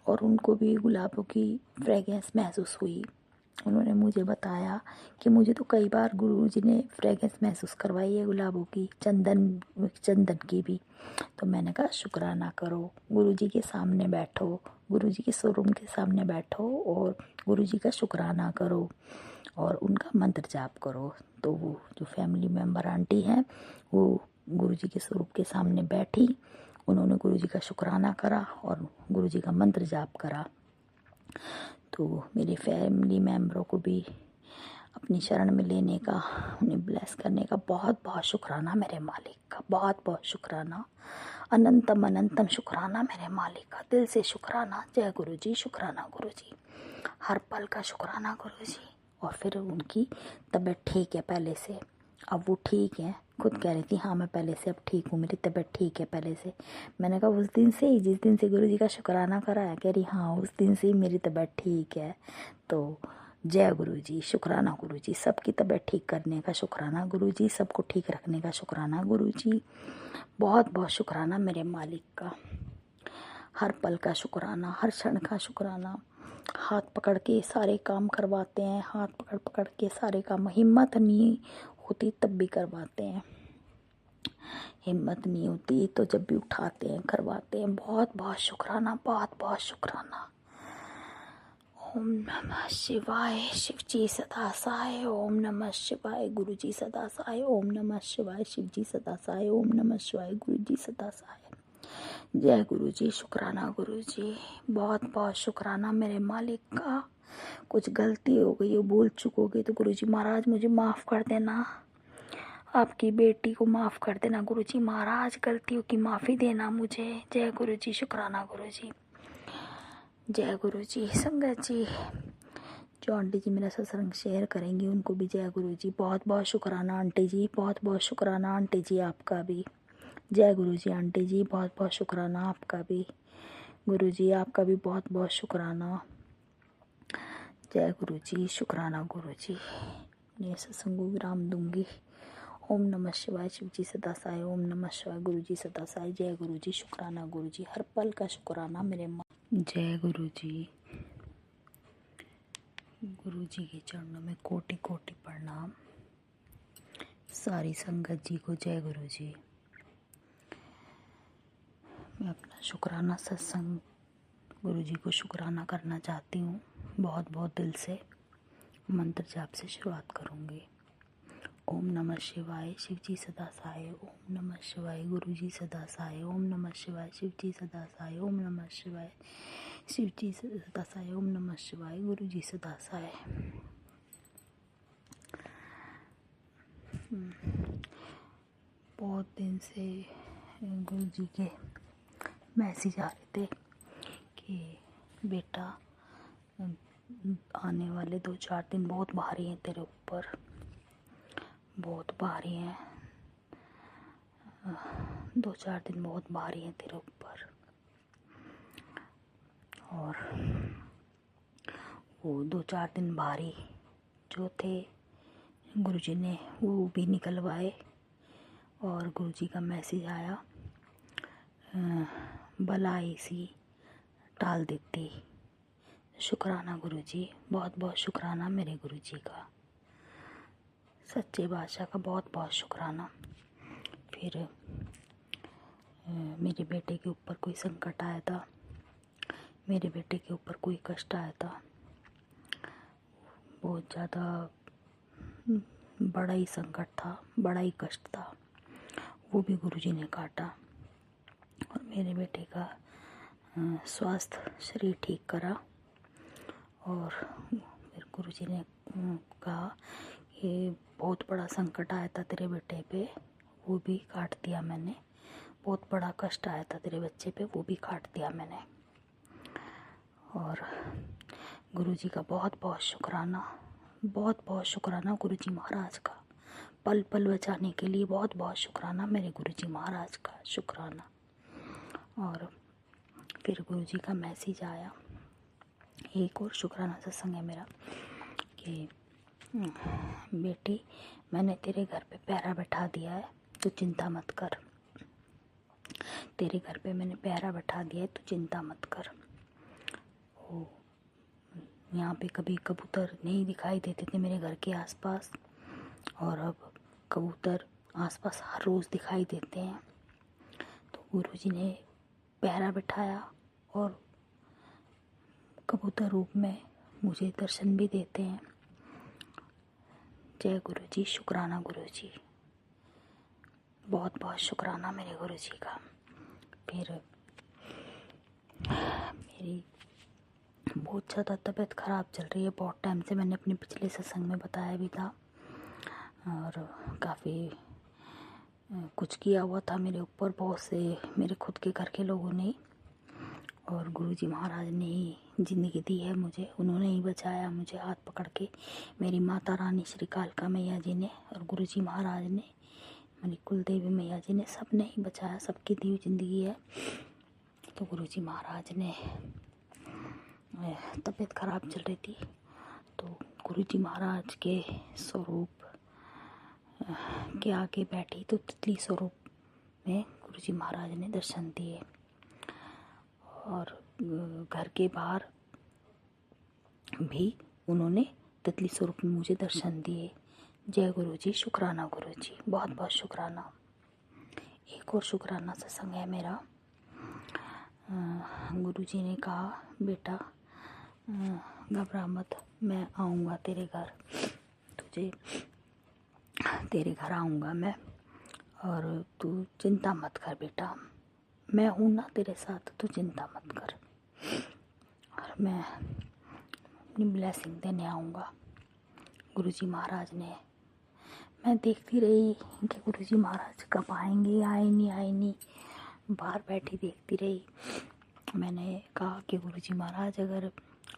और उनको भी गुलाबों की फ्रेगरेंस महसूस हुई। उन्होंने मुझे बताया कि मुझे तो कई बार गुरुजी ने फ्रेगरेंस महसूस करवाई है गुलाबों की, चंदन की भी। तो मैंने कहा शुक्राना करो, गुरुजी के सामने बैठो, गुरुजी के शोरूम के सामने बैठो और गुरुजी का शुक्राना करो और उनका मंत्र जाप करो। तो वो जो फैमिली मेम्बर आंटी हैं वो गुरुजी के स्वरूप के सामने बैठी, उन्होंने गुरुजी का शुक्राना करा और गुरुजी का मंत्र जाप करा। तो मेरे फैमिली मेम्बरों को भी अपनी शरण में लेने का, उन्हें ब्लेस करने का बहुत बहुत शुक्राना मेरे मालिक का, बहुत बहुत शुक्राना, अनंतम अनंतम शुक्राना मेरे मालिक का, दिल से शुक्राना। जय गुरु जी, शुक्राना गुरु जी, हर पल का शुक्राना गुरु जी। और फिर उनकी तबीयत ठीक है पहले से, अब वो ठीक है, खुद कह रही थी हाँ मैं पहले से अब ठीक हूँ, मेरी तबीयत ठीक है पहले से। मैंने कहा उस दिन से ही, जिस दिन से गुरु जी का शुक्राना करा है? कह रही हाँ उस दिन से ही मेरी तबीयत ठीक है। तो जय गुरु जी, शुक्राना गुरु जी, सबकी तबीयत ठीक करने का शुक्राना गुरु जी, सबको ठीक रखने का शुक्राना गुरु जी, बहुत बहुत शुक्राना मेरे मालिक का, हर पल का शुक्राना, हर क्षण का शुक्राना। हाथ पकड़ के सारे काम करवाते हैं, हाथ पकड़ पकड़ के सारे काम, हिम्मत नहीं होती तब भी करवाते हैं, हिम्मत नहीं होती तो जब भी उठाते हैं करवाते हैं। बहुत बहुत शुक्राना, बहुत बहुत शुक्राना। ओम नमः शिवाय, शिव जी सदा सहाय। ओम नमः शिवाय, गुरु जी सदा सहाय। ओम नमः शिवाय, शिव जी सदा सहाय। ओम नमः शिवाय, गुरु जी सदा सहाय। जय गुरु जी, शुक्राना गुरु जी, बहुत बहुत शुक्राना मेरे मालिक का। कुछ गलती हो गई हो, भूल चुकोगे तो गुरु जी महाराज मुझे माफ़ कर देना, आपकी बेटी को माफ़ कर देना गुरु जी महाराज, गलतियों की माफ़ी देना मुझे। जय गुरु जी, शुक्राना गुरु जी। जय गुरु जी। संगत जी, जो आंटी जी मेरा सत्संग शेयर करेंगी उनको भी जय गुरु जी, बहुत बहुत शुक्राना आंटी जी, बहुत बहुत शुक्राना आंटी जी आपका भी। जय गुरु जी आंटी जी, बहुत बहुत शुक्राना आपका भी। गुरु जी आपका भी बहुत बहुत शुक्राना। जय गुरु जी, शुक्राना गुरु जी। मैं सत्संग को विराम दूंगी। ओम नमः शिवाय, शिव जी सदा सहाय। ओम नमः शिवाय, गुरु जी सदा सहाय। जय गुरु जी, शुक्राना गुरु जी, हर पल का शुक्राना मेरे जय गुरु जी। गुरु जी के चरणों में कोटि कोटि प्रणाम। सारी संगत जी को जय गुरु जी। मैं अपना शुक्राना सत्संग गुरु जी को शुक्राना करना चाहती हूँ बहुत बहुत दिल से। मंत्र जाप से शुरुआत करूँगी। ओम नमः शिवाय, शिव जी सदा सहाय। ओम नमः शिवाय, गुरु जी सदा सहाय। ओम नमः शिवाय, शिव जी सदा सहाय। ओम नमः शिवाय, शिव जी सदा सहाय। ओम नमः शिवाय, गुरु जी सदा सहाय। बहुत दिन से गुरु जी के मैसेज आ रहे थे कि बेटा आने वाले 2-4 दिन बहुत भारी हैं तेरे ऊपर, बहुत भारी हैं, 2-4 दिन बहुत भारी हैं तेरे ऊपर। और वो 2-4 दिन भारी जो थे गुरुजी ने वो भी निकलवाए। और गुरुजी का मैसेज आया, बलाई सी टाल देती। शुक्राना गुरुजी, बहुत बहुत शुक्राना मेरे गुरुजी का, सच्चे बादशाह का बहुत बहुत शुक्राना। फिर मेरे बेटे के ऊपर कोई संकट आया था, मेरे बेटे के ऊपर कोई कष्ट आया था, बहुत ज़्यादा बड़ा ही संकट था, बड़ा ही कष्ट था, वो भी गुरुजी ने काटा और मेरे बेटे का स्वास्थ्य शरीर ठीक करा। और फिर गुरुजी ने कहा कि बहुत बड़ा संकट आया था तेरे बेटे पे, वो भी काट दिया मैंने। बहुत बड़ा कष्ट आया था तेरे बच्चे पे, वो भी काट दिया मैंने। और गुरुजी का बहुत बहुत शुक्राना, बहुत बहुत शुक्राना गुरुजी महाराज का, पल पल बचाने के लिए बहुत बहुत शुक्राना मेरे गुरुजी महाराज का, शुक्राना। और फिर गुरुजी का मैसेज आया, एक और शुक्राना सत्संग है मेरा कि बेटी मैंने तेरे घर पे पहरा बैठा दिया है, तू चिंता मत कर। तेरे घर पे मैंने पहरा बैठा दिया है, तू चिंता मत कर। ओ, यहाँ पे कभी कबूतर नहीं दिखाई देते थे मेरे घर के आसपास, और अब कबूतर आसपास हर रोज़ दिखाई देते हैं। तो गुरुजी ने पहरा बिठाया और कबूतर रूप में मुझे दर्शन भी देते हैं। जय गुरुजी, शुक्राना गुरुजी, बहुत बहुत शुक्राना मेरे गुरुजी का। फिर मेरी बहुत ज़्यादा तबीयत ख़राब चल रही है बहुत टाइम से, मैंने अपने पिछले सत्संग में बताया भी था, और काफ़ी कुछ किया हुआ था मेरे ऊपर, बहुत से मेरे खुद के घर के लोगों ने, और गुरुजी महाराज ने ही ज़िंदगी दी है मुझे, उन्होंने ही बचाया मुझे हाथ पकड़ के। मेरी माता रानी श्री कालका मैया जी ने और गुरुजी महाराज ने, मेरी कुल देवी मैया जी ने, सब ने ही बचाया, सबकी दी हुई ज़िंदगी है। तो गुरुजी महाराज ने, तबीयत ख़राब चल रही थी तो गुरुजी महाराज के स्वरूप के आगे बैठी तो तितली स्वरूप में गुरुजी महाराज ने दर्शन दिए, और घर के बाहर भी उन्होंने तितली स्वरूप में मुझे दर्शन दिए। जय गुरुजी, शुक्राना गुरुजी, बहुत बहुत शुक्राना। एक और शुक्राना सत्संग है मेरा। गुरुजी ने कहा, बेटा घबरा मत, मैं आऊँगा तेरे घर, तेरे घर आऊँगा मैं, और तू चिंता मत कर बेटा, मैं हूँ ना तेरे साथ, तू चिंता मत कर, और मैं अपनी ब्लेसिंग देने आऊँगा। गुरुजी महाराज ने, मैं देखती रही कि गुरुजी महाराज कब आएंगे, आए नहीं, बाहर बैठी देखती रही। मैंने कहा कि गुरुजी महाराज, अगर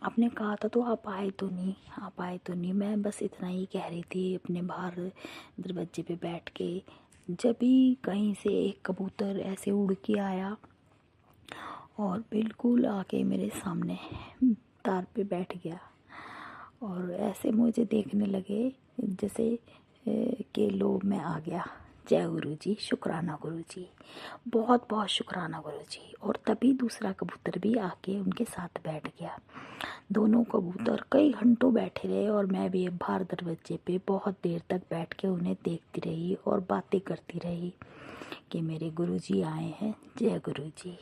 आपने कहा था तो आप आए तो नहीं, मैं बस इतना ही कह रही थी अपने बाहर दरवाजे पे बैठ के। जब भी कहीं से एक कबूतर ऐसे उड़ के आया और बिल्कुल आके मेरे सामने तार पे बैठ गया, और ऐसे मुझे देखने लगे जैसे कि लो मैं आ गया। जय गुरुजी, शुक्राना गुरुजी, बहुत बहुत शुक्राना गुरुजी। और तभी दूसरा कबूतर भी आके उनके साथ बैठ गया। दोनों कबूतर कई घंटों बैठे रहे, और मैं भी बाहर दरवाजे पे बहुत देर तक बैठ के उन्हें देखती रही और बातें करती रही कि मेरे गुरुजी आए हैं। जय गुरुजी,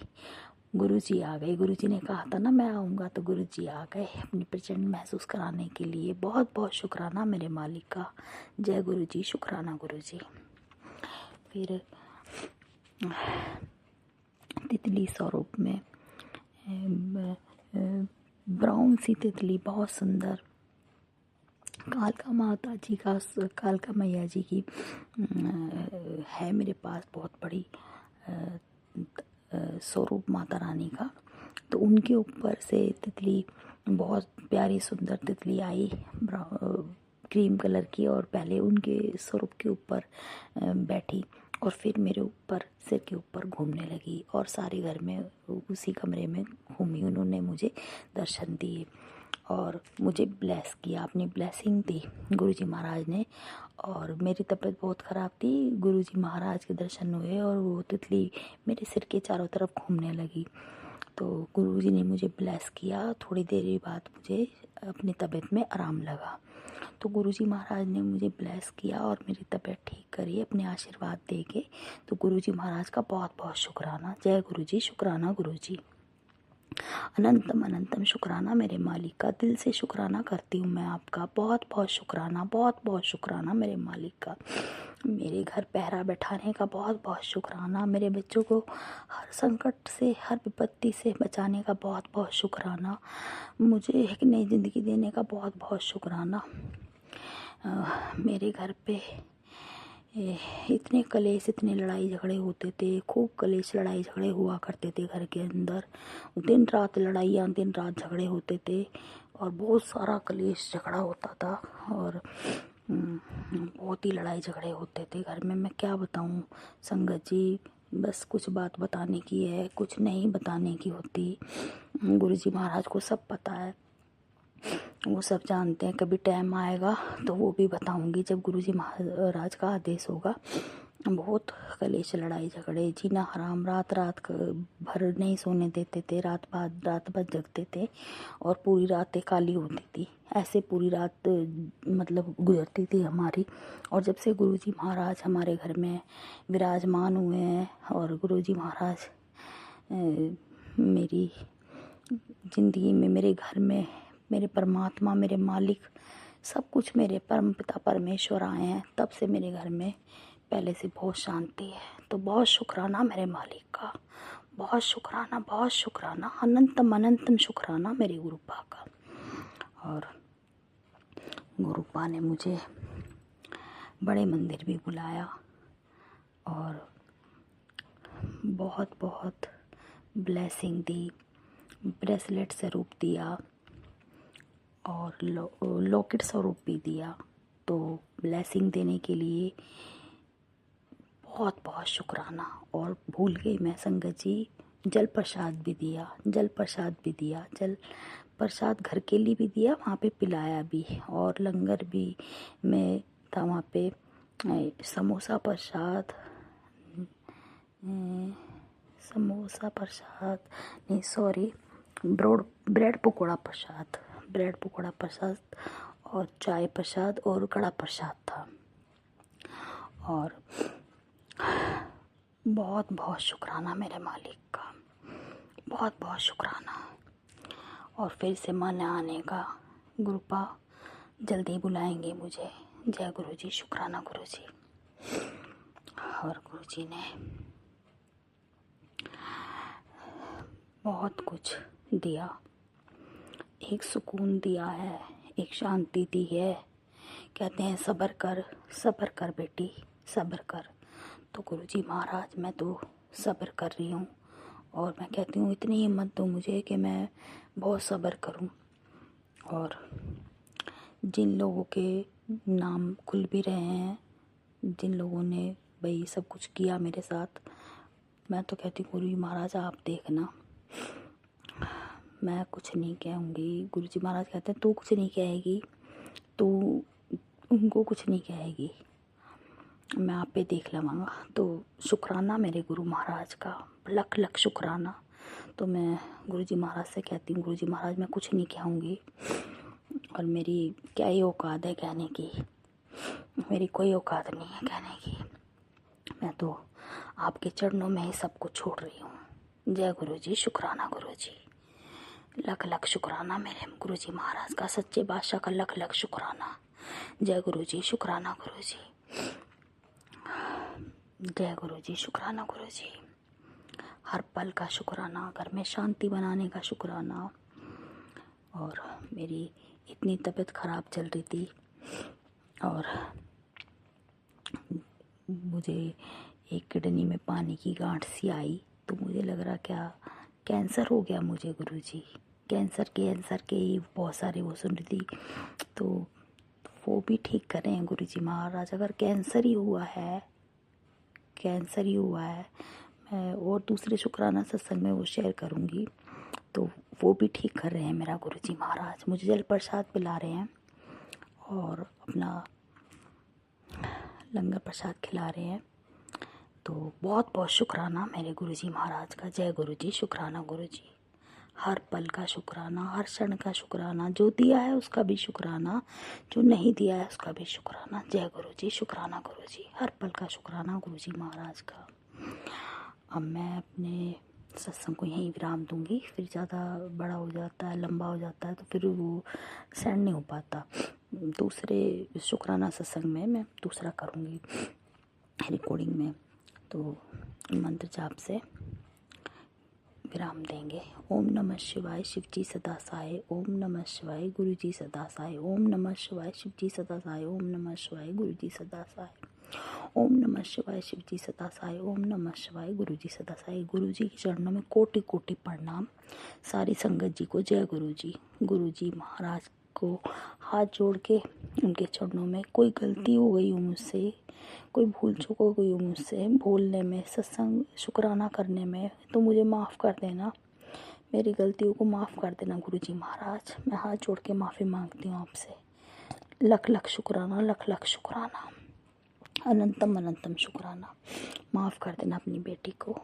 गुरुजी आ गए। गुरुजी ने कहा था ना मैं आऊँगा, तो गुरुजी आ गए अपनी प्रचंड महसूस कराने के लिए। बहुत बहुत शुक्राना मेरे मालिक का। जय गुरुजी, शुक्राना गुरुजी। फिर तितली स्वरूप में ब्राउन सी तितली, बहुत सुंदर, कालका माता जी का, कालका मैया जी की है मेरे पास बहुत बड़ी स्वरूप माता रानी का। तो उनके ऊपर से तितली, बहुत प्यारी सुंदर तितली आई क्रीम कलर की, और पहले उनके स्वरूप के ऊपर बैठी, और फिर मेरे ऊपर, सिर के ऊपर घूमने लगी, और सारे घर में उसी कमरे में घूमी। उन्होंने मुझे दर्शन दिए और मुझे ब्लेस किया, अपनी ब्लेसिंग दी गुरुजी महाराज ने। और मेरी तबीयत बहुत ख़राब थी, गुरुजी महाराज के दर्शन हुए और वो तितली मेरे सिर के चारों तरफ घूमने लगी। तो गुरुजी ने मुझे ब्लेस किया। थोड़ी देर बाद मुझे अपनी तबीयत में आराम लगा, तो गुरुजी महाराज ने मुझे ब्लेस किया और मेरी तबीयत ठीक करी अपने आशीर्वाद दे के। तो गुरुजी महाराज का बहुत बहुत शुक्राना। जय गुरुजी, शुक्राना गुरुजी, अनंतम अनंतम शुक्राना मेरे मालिक का। दिल से शुक्राना करती हूँ मैं आपका, बहुत बहुत शुक्राना, बहुत बहुत शुक्राना मेरे मालिक का। मेरे घर पहरा बैठाने का बहुत बहुत शुक्राना। मेरे बच्चों को हर संकट से, हर विपत्ति से बचाने का बहुत बहुत शुक्राना। मुझे एक नई ज़िंदगी देने का बहुत बहुत शुक्राना। मेरे घर पे इतने कलेश, इतने लड़ाई झगड़े होते थे, खूब कलेश लड़ाई झगड़े हुआ करते थे घर के अंदर। दिन रात लड़ाइयाँ, दिन रात झगड़े होते थे और बहुत सारा कलेश झगड़ा होता था और बहुत ही लड़ाई झगड़े होते थे घर में। मैं क्या बताऊँ संगत जी, बस कुछ बात बताने की है, कुछ नहीं बताने की होती। गुरुजी महाराज को सब पता है, वो सब जानते हैं। कभी टाइम आएगा तो वो भी बताऊंगी जब गुरुजी महाराज का आदेश होगा। बहुत कलेश लड़ाई झगड़े, जीना हराम, रात रात भर नहीं सोने देते थे, रात भर जगते थे और पूरी रातें काली होती थी। ऐसे पूरी रात मतलब गुजरती थी हमारी। और जब से गुरुजी महाराज हमारे घर में विराजमान हुए हैं और गुरुजी महाराज मेरी ज़िंदगी में, मेरे घर में, मेरे परमात्मा, मेरे मालिक, सब कुछ मेरे परम पिता परमेश्वर आए हैं, तब से मेरे घर में पहले से बहुत शांति है। तो बहुत शुक्राना मेरे मालिक का, बहुत शुक्राना, बहुत शुक्राना, अनंतम अनंतम शुक्राना मेरे गुरुपा का। और गुरुपा ने मुझे बड़े मंदिर भी बुलाया और बहुत बहुत ब्लेसिंग दी, ब्रेसलेट स्वरूप दिया और लॉकेट स्वरूप भी दिया। तो ब्लेसिंग देने के लिए बहुत बहुत शुक्राना। और भूल गई मैं संगत जी, जल प्रसाद भी दिया, जल प्रसाद भी दिया, जल प्रसाद घर के लिए भी दिया, वहाँ पे पिलाया भी। और लंगर भी में था वहाँ पे, समोसा प्रसाद, समोसा प्रसाद नहीं सॉरी, ब्रेड पकौड़ा प्रसाद, ब्रेड पकौड़ा प्रसाद और चाय प्रसाद और कड़ा प्रसाद था। और बहुत बहुत शुक्राना मेरे मालिक का, बहुत बहुत शुक्राना। और फिर से मन आने का, गुरुपा जल्दी बुलाएंगे मुझे। जय गुरु जी, शुक्राना गुरु जी। और गुरु जी ने बहुत कुछ दिया, एक सुकून दिया है, एक शांति दी है। कहते हैं सब्र कर बेटी, सब्र कर। तो गुरुजी महाराज मैं तो सब्र कर रही हूँ और मैं कहती हूँ इतनी हिम्मत दो मुझे कि मैं बहुत सब्र करूँ। और जिन लोगों के नाम खुल भी रहे हैं, जिन लोगों ने भाई सब कुछ किया मेरे साथ, मैं तो कहती हूँ गुरुजी महाराज आप देखना, मैं कुछ नहीं कहूँगी। गुरुजी महाराज कहते हैं तू कुछ नहीं कहेगी, तू उनको कुछ नहीं कहेगी, मैं आप पे देख लवांगा। तो शुक्राना मेरे गुरु महाराज का, लख लख शुक्राना। तो मैं गुरुजी महाराज से कहती हूँ गुरुजी महाराज मैं कुछ नहीं कहूँगी और मेरी क्या ही औकात है कहने की, मेरी कोई औकात नहीं है कहने की। मैं तो आपके चरणों में ही सब कुछ छोड़ रही हूँ। जय गुरुजी, शुक्राना गुरुजी, लख लख शुक्राना मेरे गुरुजी महाराज का, सच्चे बादशाह का लख लख शुक्राना। जय गुरुजी, शुक्राना गुरुजी, जय गुरुजी, शुक्राना गुरुजी। हर पल का शुक्राना, घर में शांति बनाने का शुक्राना। और मेरी इतनी तबीयत ख़राब चल रही थी और मुझे एक किडनी में पानी की गांठ सी आई, तो मुझे लग रहा क्या कैंसर हो गया मुझे गुरुजी। कैंसर के ही बहुत सारे वो सुन रही थी, तो वो भी ठीक कर रहे हैं गुरुजी महाराज। अगर कैंसर ही हुआ है मैं और दूसरे शुक्राना सत्संग में वो शेयर करूँगी, तो वो भी ठीक कर रहे हैं मेरा गुरुजी महाराज। मुझे जल प्रसाद पिला रहे हैं और अपना लंगर प्रसाद खिला रहे हैं। तो बहुत बहुत शुक्राना मेरे गुरुजी महाराज का। जय गुरुजी, शुक्राना गुरुजी, हर पल का शुक्राना, हर क्षण का शुक्राना, जो दिया है उसका भी शुक्राना, जो नहीं दिया है उसका भी शुक्राना। जय गुरुजी, शुक्राना गुरुजी, हर पल का शुक्राना गुरुजी महाराज का। अब मैं अपने सत्संग को यहीं विराम दूंगी, फिर ज़्यादा बड़ा हो जाता है, लंबा हो जाता है, तो फिर वो सेंड नहीं हो पाता। दूसरे शुक्राना सत्संग में मैं दूसरा करूँगी रिकॉर्डिंग में। तो मंत्र जाप से विराम देंगे। ओम नमः शिवाय, शिवजी सदा सहाय। ओम नमः शिवाय, गुरुजी सदा सहाय। ओम नमः शिवाय, शिवजी सदा सहाय। ओम नमः शिवाय, गुरुजी सदा सहाय। ओम नमः शिवाय, शिव जी सदा सहाय। ओम नमः शिवाय, गुरु जी सदा सहाय। गुरु जी के चरणों में कोटि कोटि प्रणाम। सारी संगत जी को जय गुरु जी। गुरु जी महाराज को हाथ जोड़ के उनके चरणों में, कोई गलती हो गई हो मुझसे, कोई भूल चूक हो गई हो मुझसे बोलने में, सत्संग शुक्राना करने में, तो मुझे माफ़ कर देना, मेरी गलतियों को माफ़ कर देना गुरु जी महाराज। मैं हाथ जोड़ के माफ़ी मांगती हूँ आपसे। लख लख शुक्राना, लख लख शुक्राना, अनंतम अनंतम शुक्राना। माफ़ कर देना अपनी बेटी को।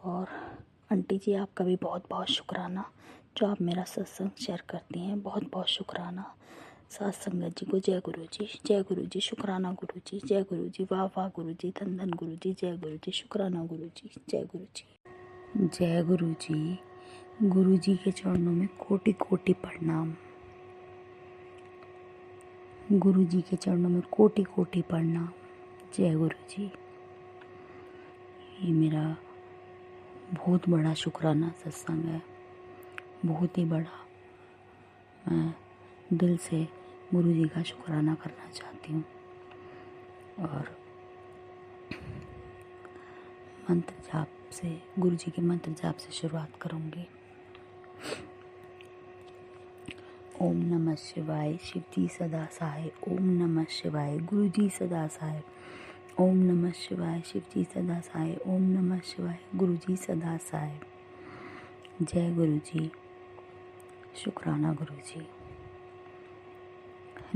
और आंटी जी आपका भी बहुत बहुत शुक्राना, जो आप मेरा सत्संग शेयर करती हैं, बहुत बहुत शुक्राना। साथ संगत जी को जय गुरु जी, जय गुरु जी, शुक्राना गुरु जी, जय गुरु जी, वाह वाह गुरु जी, धन धन गुरु जी, जय गुरु जी, शुक्राना गुरु जी, जय गुरु जी, जय गुरु जी। गुरु जी के चरणों में कोटि कोटि प्रणाम। गुरु जी के चरणों में कोटि कोटि प्रणाम। जय गुरु जी। ये मेरा बहुत बड़ा शुक्राना सत्संग है, बहुत ही बड़ा। मैं दिल से गुरु जी का शुक्राना करना चाहती हूँ। और मंत्र जाप से, गुरु जी के मंत्र जाप से शुरुआत करूँगी। ओम नमः शिवाय, शिव जी सदा सहाय। ओम नमः शिवाय, गुरु जी सदा सहाय। ओम नमः शिवाय, शिव जी सदा सहाय। ओम नमः शिवाय, गुरु जी सदा सहाय। जय गुरु जी, शुक्राना गुरु जी।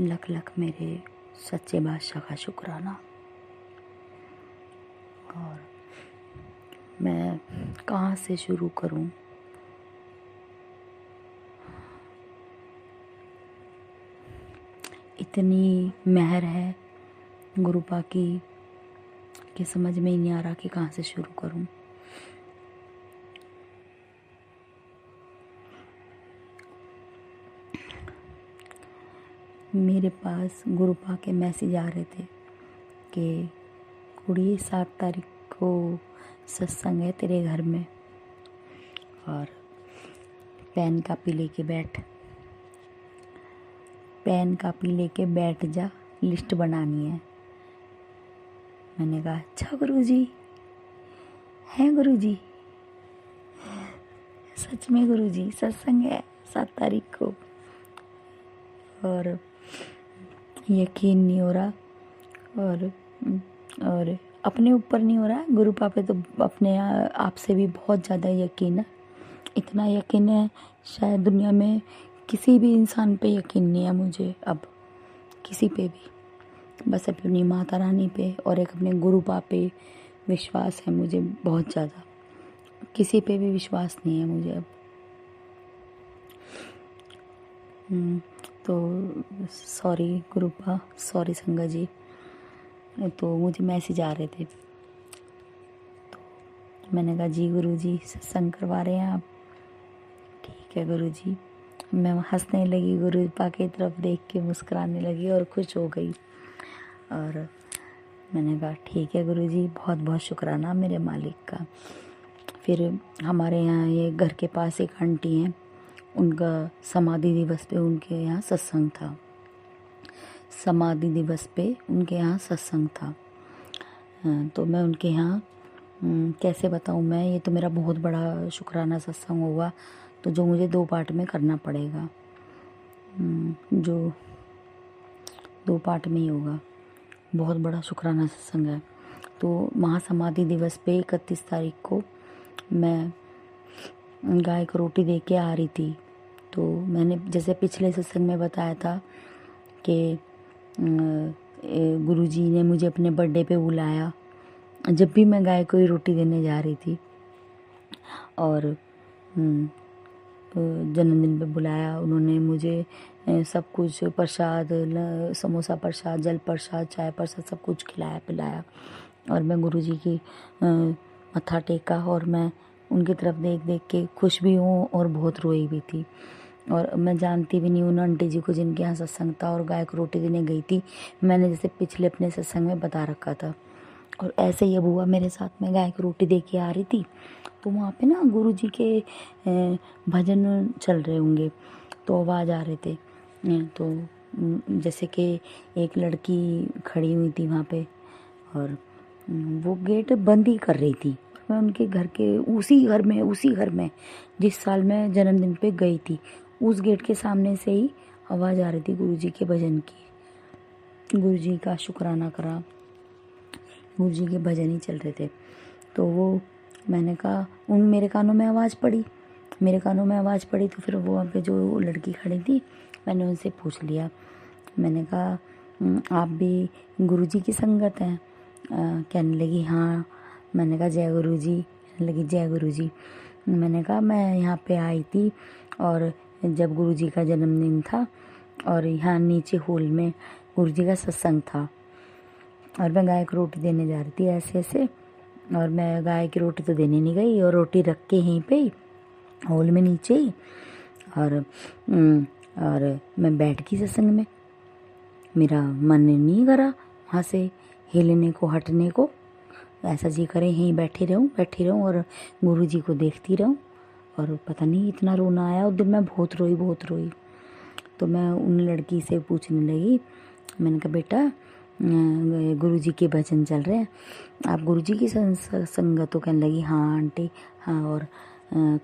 लख लख मेरे सच्चे बादशाह का शुक्राना। और मैं कहाँ से शुरू करूँ? इतनी मेहर है गुरुपा की कि समझ में ही नहीं आ रहा कि कहाँ से शुरू करूँ। मेरे पास गुरुपा के मैसेज आ रहे थे कि कुड़ी 7 तारीख को सत्संग है तेरे घर में, और पेन कापी लेके बैठ, पेन कापी लेके बैठ जा, लिस्ट बनानी है। मैंने कहा अच्छा गुरुजी, हैं गुरुजी, सच में गुरुजी सत्संग है 7 तारीख को। और यकीन नहीं हो रहा, और अपने ऊपर नहीं हो रहा, गुरुपा पे तो अपने आप से भी बहुत ज़्यादा यकीन है। इतना यकीन है शायद दुनिया में किसी भी इंसान पे यकीन नहीं है मुझे अब, किसी पे भी। बस अपनी माता रानी पे और एक अपने गुरुपा पे विश्वास है मुझे बहुत ज़्यादा। किसी पे भी विश्वास नहीं है मुझे अब। तो सॉरी गुरुपा, सॉरी संगत जी। तो मुझे मैसेज आ रहे थे, तो मैंने कहा जी गुरुजी सत्संग करवा रहे हैं आप? ठीक है गुरुजी। मैं हंसने लगी, गुरुपा की तरफ देख के मुस्कुराने लगी और खुश हो गई। और मैंने कहा ठीक है गुरुजी, बहुत बहुत शुक्राना मेरे मालिक का। फिर हमारे यहाँ ये घर के पास एक आंटी हैं, उनका समाधि दिवस पे उनके यहाँ सत्संग था। समाधि दिवस पे उनके यहाँ सत्संग था। तो मैं उनके यहाँ कैसे बताऊँ मैं, ये तो मेरा बहुत बड़ा शुक्राना सत्संग होगा, तो जो मुझे 2 पार्ट में करना पड़ेगा, जो 2 पार्ट में ही होगा। बहुत बड़ा शुक्राना सत्संग है। तो महासमाधि दिवस पे 31 तारीख को मैं गाय को रोटी दे के आ रही थी। तो मैंने जैसे पिछले सत्संग में बताया था कि गुरुजी ने मुझे अपने बर्थडे पे बुलाया, जब भी मैं गाय को ही रोटी देने जा रही थी, और जन्मदिन पे बुलाया उन्होंने मुझे। सब कुछ प्रसाद, समोसा प्रसाद, जल प्रसाद, चाय प्रसाद, सब कुछ खिलाया पिलाया। और मैं गुरुजी की मत्था टेका, और मैं उनकी तरफ देख देख के खुश भी हूँ और बहुत रोई भी थी। और मैं जानती भी नहीं उन आंटी जी को जिनके यहाँ सत्संग था और गाय को रोटी देने गई थी। मैंने जैसे पिछले अपने सत्संग में बता रखा था। और ऐसे ही अब हुआ मेरे साथ में, गाय को रोटी दे के आ रही थी, तो वहाँ पे ना गुरु जी के भजन चल रहे होंगे, तो आवाज़ आ रहे थे। तो जैसे कि एक लड़की खड़ी हुई थी वहाँ पे, और वो गेट बंद ही कर रही थी। मैं उनके घर के उसी घर में जिस साल मैं जन्मदिन पे गई थी, उस गेट के सामने से ही आवाज़ आ रही थी गुरुजी के भजन की। गुरुजी का शुक्राना करा, गुरुजी के भजन ही चल रहे थे। तो वो मैंने कहा, मेरे कानों में आवाज़ पड़ी, तो फिर वो वहाँ पे जो लड़की खड़ी थी, मैंने उनसे पूछ लिया। मैंने कहा आप भी गुरुजी की संगत हैं? कहने लगी हाँ। मैंने कहा जय गुरुजी। कहने लगी जय गुरुजी। मैंने कहा मैं यहाँ पे आई थी और जब गुरुजी का जन्मदिन था और यहाँ नीचे हॉल में गुरुजी का सत्संग था और मैं गाय को रोटी देने जा रही थी ऐसे, और मैं गाय की रोटी तो देने नहीं गई और रोटी रख के यहीं पे हॉल में नीचे ही, और मैं बैठ गई सत्संग में। मेरा मन नहीं करा वहाँ से हिलने को, हटने को। ऐसा जी करे यहीं बैठी रहूं और गुरुजी को देखती रहूं। और पता नहीं इतना रोना आया उस दिन, मैं बहुत रोई। तो मैं उन लड़की से पूछने लगी, मैंने कहा बेटा गुरुजी के भजन चल रहे हैं, आप गुरुजी की संगत हो? कहने लगी हाँ आंटी, हाँ, और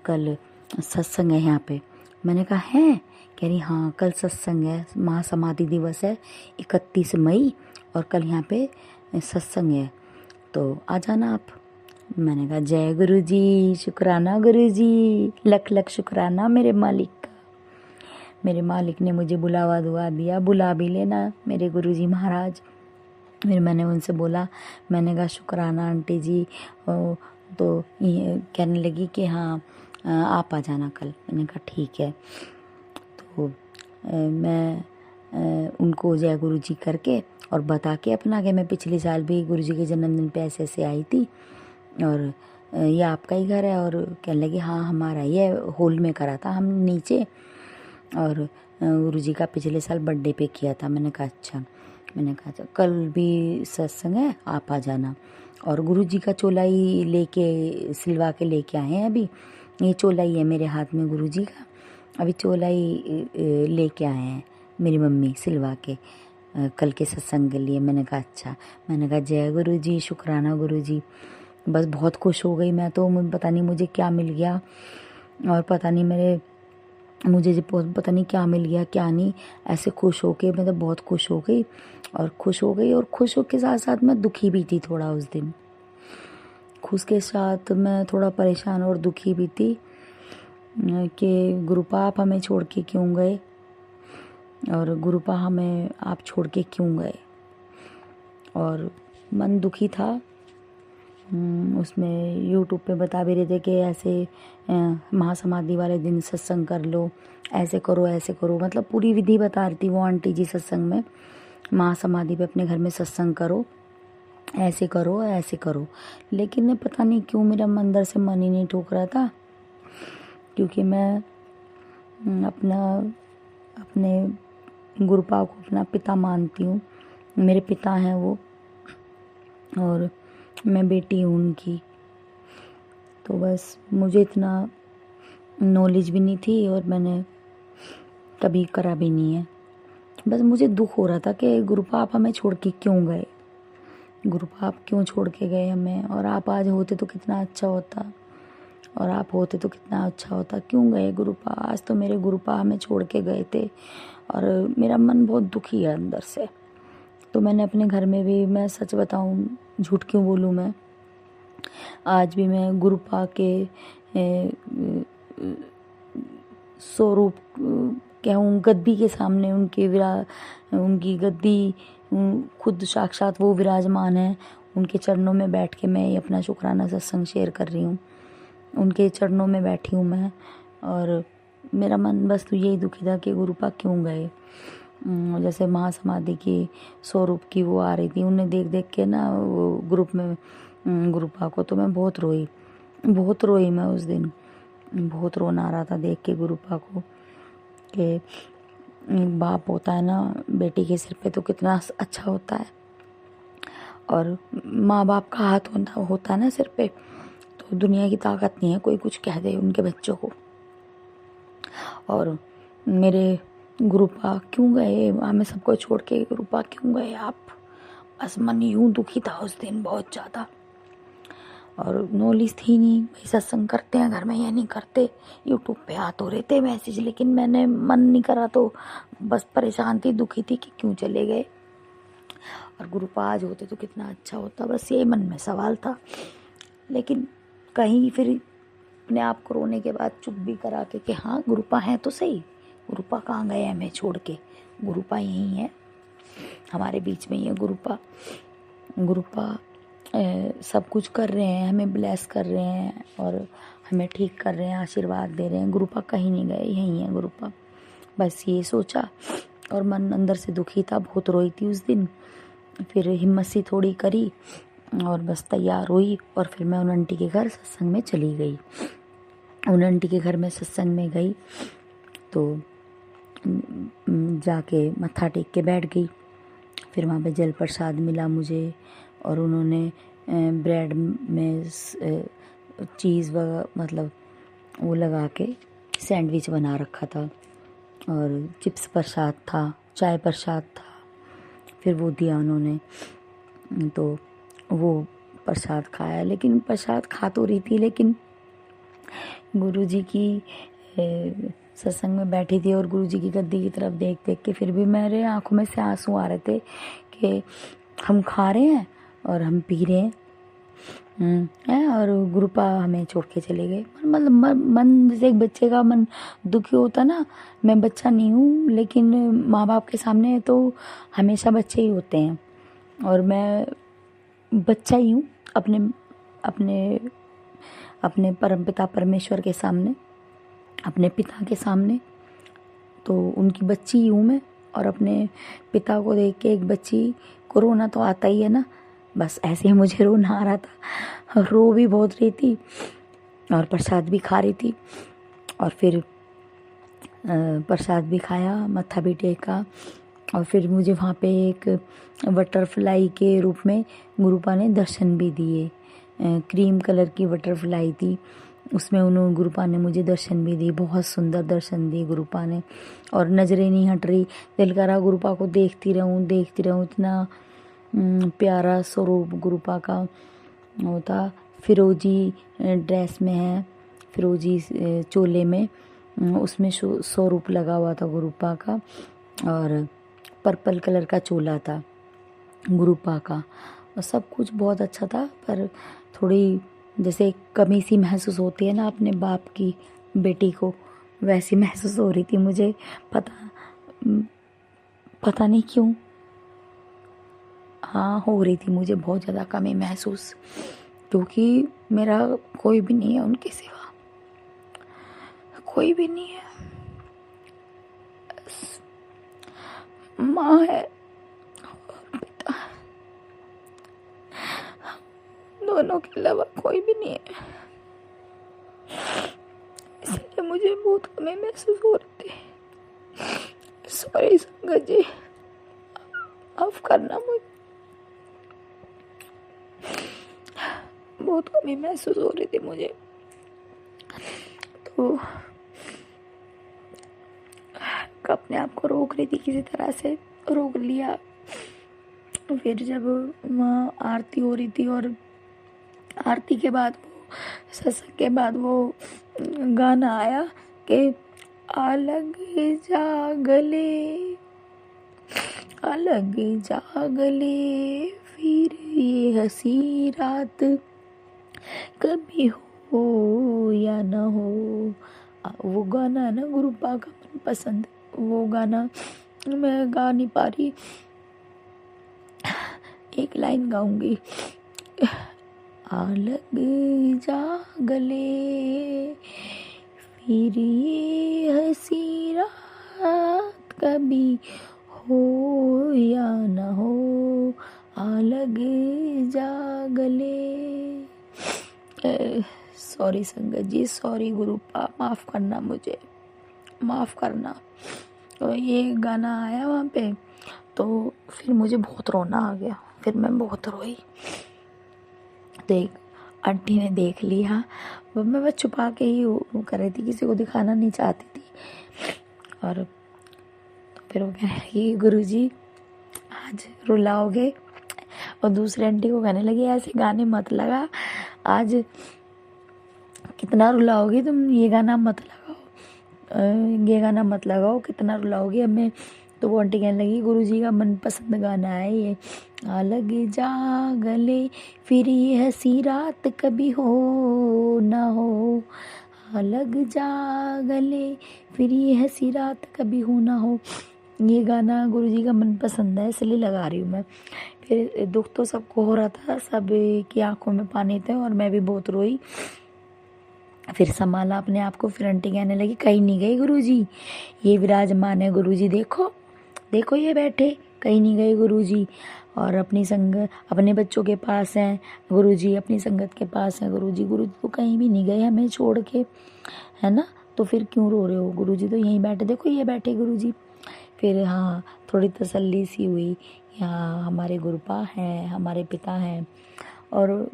कल सत्संग है यहाँ पे। मैंने कहा है? कह रही हाँ कल सत्संग है, महासमाधि दिवस है 31 मई, और कल यहाँ पे सत्संग है, तो आ जाना आप। मैंने कहा जय गुरुजी, शुक्राना गुरुजी, लख लख शुक्राना मेरे मालिक का। मेरे मालिक ने मुझे बुलावा दुआ दिया, बुला भी लेना मेरे गुरुजी महाराज। फिर मैंने उनसे बोला, मैंने कहा शुक्राना आंटी जी। तो कहने लगी कि हाँ आप आ जाना कल। मैंने कहा ठीक है। तो मैं उनको जय गुरुजी करके और बता के अपना कि मैं पिछले साल भी गुरुजी के जन्मदिन पे ऐसे आई थी और ये आपका ही घर है। और कहने लगी हाँ हमारा ही है, हॉल में करा था हम नीचे, और गुरुजी का पिछले साल बर्थडे पे किया था। मैंने कहा अच्छा। मैंने कहा कल भी सत्संग है, आप आ जाना। और गुरुजी का चोला ही लेके सिलवा के लेके आए हैं। अभी ये चोला ही है मेरे हाथ में गुरुजी का, अभी चोला ही लेके आए हैं मेरी मम्मी सिलवा के कल के सत्संग के लिए। मैंने कहा अच्छा। मैंने कहा जय गुरुजी, शुक्राना गुरुजी। बस बहुत खुश हो गई मैं तो, पता नहीं मुझे क्या मिल गया, और पता नहीं पता नहीं क्या मिल गया क्या नहीं। ऐसे खुश हो के, मैं तो बहुत खुश हो गई, और खुश हो के साथ साथ मैं दुखी भी थी थोड़ा उस दिन। खुश के साथ मैं थोड़ा परेशान और दुखी भी थी कि गुरुपा आप हमें छोड़ के क्यों गए, और गुरुपा हमें आप छोड़ के क्यों गए। और मन दुखी था। उसमें यूट्यूब पे बता भी रहे थे कि ऐसे महासमाधि वाले दिन सत्संग कर लो, ऐसे करो, मतलब पूरी विधि बता रही थी वो आंटी जी सत्संग में। महासमाधि पे अपने घर में सत्संग करो, ऐसे करो। लेकिन पता नहीं क्यों मेरा अंदर से मन ही नहीं ठोक रहा था, क्योंकि मैं अपने गुरुपा को अपना पिता मानती हूँ। मेरे पिता हैं वो, और मैं बेटी हूँ उनकी। तो बस मुझे इतना नॉलेज भी नहीं थी और मैंने कभी करा भी नहीं है। बस मुझे दुख हो रहा था कि गुरुपा आप हमें छोड़ के क्यों गए, गुरुपा आप क्यों छोड़ के गए हमें, और आप आज होते तो कितना अच्छा होता, क्यों गए गुरुपा। आज तो मेरे गुरुपा हमें छोड़ के गए थे और मेरा मन बहुत दुखी है अंदर से। तो मैंने अपने घर में भी, मैं सच बताऊं, झूठ क्यों बोलूं, मैं आज भी मैं गुरुपा के स्वरूप कहूँ गद्दी के सामने उनकी गद्दी, खुद साक्षात वो विराजमान है। उनके चरणों में बैठ के मैं ये अपना शुक्राना सत्संग शेयर कर रही हूँ। उनके चरणों में बैठी हूँ मैं, और मेरा मन बस तो यही दुखी था कि गुरुपा क्यों गए। जैसे महासमाधि की स्वरूप की वो आ रही थी, उन्हें देख के ना वो ग्रुप में गुरुपा को, तो मैं बहुत रोई मैं उस दिन। बहुत रोना आ रहा था देख के गुरुपा को कि बाप होता है ना बेटी के सिर पे तो कितना अच्छा होता है, और माँ बाप का हाथ होता है ना सिर पे, तो दुनिया की ताकत नहीं है कोई कुछ कह दे उनके बच्चों को। और मेरे गुरुपा क्यों गए, हमें सबको छोड़ के गुरुपा क्यों गए आप, बस मन यूं दुखी था उस दिन बहुत ज़्यादा। और नॉलेज थी नहीं भाई सत्संग करते हैं घर में या नहीं करते। यूट्यूब पे आ तो रहे थे मैसेज, लेकिन मैंने मन नहीं करा, तो बस परेशान थी, दुखी थी कि क्यों चले गए। और गुरुपा आज होते तो कितना अच्छा होता, बस यही मन में सवाल था। लेकिन कहीं फिर अपने आप को रोने के बाद चुप भी करा के कि हाँ गुरुपा हैं तो सही, गुरुपा कहाँ गए हमें छोड़ के, गुरुपा यहीं है हमारे बीच में ही है। गुरुपा सब कुछ कर रहे हैं, हमें ब्लेस कर रहे हैं और हमें ठीक कर रहे हैं, आशीर्वाद दे रहे हैं। गुरुपा कहीं नहीं गए, यहीं है गुरुपा। बस ये सोचा और मन अंदर से दुखी था, बहुत रोई थी उस दिन। फिर हिम्मत सी थोड़ी करी और बस तैयार हुई और फिर मैं उन आंटी के घर सत्संग में चली गई। उन आंटी के घर में सत्संग में गई तो जाके मत्था टेक के बैठ गई। फिर वहाँ पे जल प्रसाद मिला मुझे और उन्होंने ब्रेड में चीज़ मतलब वो लगा के सैंडविच बना रखा था और चिप्स प्रसाद था, चाय प्रसाद था। फिर वो दिया उन्होंने, तो वो प्रसाद खाया। लेकिन प्रसाद खा तो रही थी, लेकिन गुरुजी की सत्संग में बैठी थी और गुरुजी की गद्दी की तरफ देख देख के फिर भी मेरे आंखों में से आंसू आ रहे थे कि हम खा रहे हैं और हम पी रहे हैं और गुरुपा हमें छोड़ के चले गए। मतलब मन जैसे एक बच्चे का मन दुखी होता ना। मैं बच्चा नहीं हूँ, लेकिन माँ बाप के सामने तो हमेशा बच्चे ही होते हैं और मैं बच्चा ही हूँ अपने अपने अपने परमपिता परमेश्वर के सामने, अपने पिता के सामने। तो उनकी बच्ची ही हूँ मैं और अपने पिता को देख के एक बच्ची को रोना तो आता ही है ना। बस ऐसे ही मुझे रोना आ रहा था, रो भी बहुत रही थी और प्रसाद भी खा रही थी। और फिर प्रसाद भी खाया, मत्था भी टेका और फिर मुझे वहाँ पे एक बटरफ्लाई के रूप में गुरुपा ने दर्शन भी दिए। क्रीम कलर की बटरफ्लाई थी, उसमें उन्होंने गुरुपा ने मुझे दर्शन भी दी। बहुत सुंदर दर्शन दिए गुरुपा ने और नज़रें नहीं हट रही, दिल करा गुरुपा को देखती रहूं। इतना प्यारा स्वरूप गुरुपा का होता। फिरोजी ड्रेस में है, फिरोजी चोले में, उसमें स्वरूप लगा हुआ था गुरुपा का और पर्पल कलर का चोला था गुरुपा का और सब कुछ बहुत अच्छा था। पर थोड़ी जैसे कमी सी महसूस होती है ना अपने बाप की बेटी को, वैसी महसूस हो रही थी मुझे। पता नहीं क्यों, हाँ हो रही थी मुझे बहुत ज़्यादा कमी महसूस, क्योंकि मेरा कोई भी नहीं है उनके सिवा, कोई भी नहीं है। माँ है और पिता, दोनों के अलावा कोई भी नहीं है। इसलिए मुझे बहुत कमी महसूस हो रही थी। सॉरी संगत जी, माफ करना, मुझे बहुत कमी महसूस हो रही थी मुझे। तो अपने आप को रोक रही थी, किसी तरह से रोक लिया। फिर जब वहाँ आरती हो रही थी और आरती के बाद वो सत्संग के बाद वो गाना आया कि अलग जागले फिर ये हंसी रात कभी हो या न हो। वो गाना है ना गुरुपा का मन पसंद, वो गाना मैं गा नहीं पा रही, एक लाइन गाऊंगी। अलग जागले फिर ये हंसी रात कभी हो या न हो, अलग जागले। सॉरी संगत जी, सॉरी गुरुपा, माफ़ करना, मुझे माफ़ करना। तो ये गाना आया वहाँ पे तो फिर मुझे बहुत रोना आ गया, फिर मैं बहुत रोई। तो एक आंटी ने देख लिया, मैं बस छुपा के ही वो कर रही थी, किसी को दिखाना नहीं चाहती थी। और तो फिर वो कहने लगी गुरुजी आज रुलाओगे, और दूसरी आंटी को कहने लगी ऐसे गाने मत लगा, आज कितना रुलाओगी तुम, ये गाना मत लगाओ, ये गाना मत लगाओ, कितना रुलाओगी हमें। तो वो आंटी कहने लगी गुरुजी का मनपसंद गाना है ये, अलग जा गले फिर ये हंसी रात कभी हो ना हो, अलग जा गले फिर ये हंसी रात कभी हो ना हो। ये गाना गुरुजी का मनपसंद है इसलिए लगा रही हूँ मैं। फिर दुख तो सबको हो रहा था, सब की आंखों में पानी थे और मैं भी बहुत रोई। फिर संभाला अपने आप को। फिर आंटी कहने लगी कहीं नहीं गई गुरुजी, ये विराजमान है गुरुजी, देखो देखो ये बैठे, कहीं नहीं गए गुरुजी, और अपनी संगत अपने बच्चों के पास हैं गुरुजी, अपनी संगत के पास हैं गुरुजी, गुरुजी तो कहीं भी नहीं गए हमें छोड़ के, है ना, तो फिर क्यों रो रहे हो, गुरुजी तो यहीं बैठे, देखो ये बैठे गुरुजी। फिर हाँ थोड़ी तसल्ली सी हुई, यहाँ हमारे गुरुपा हैं, हमारे पिता हैं, और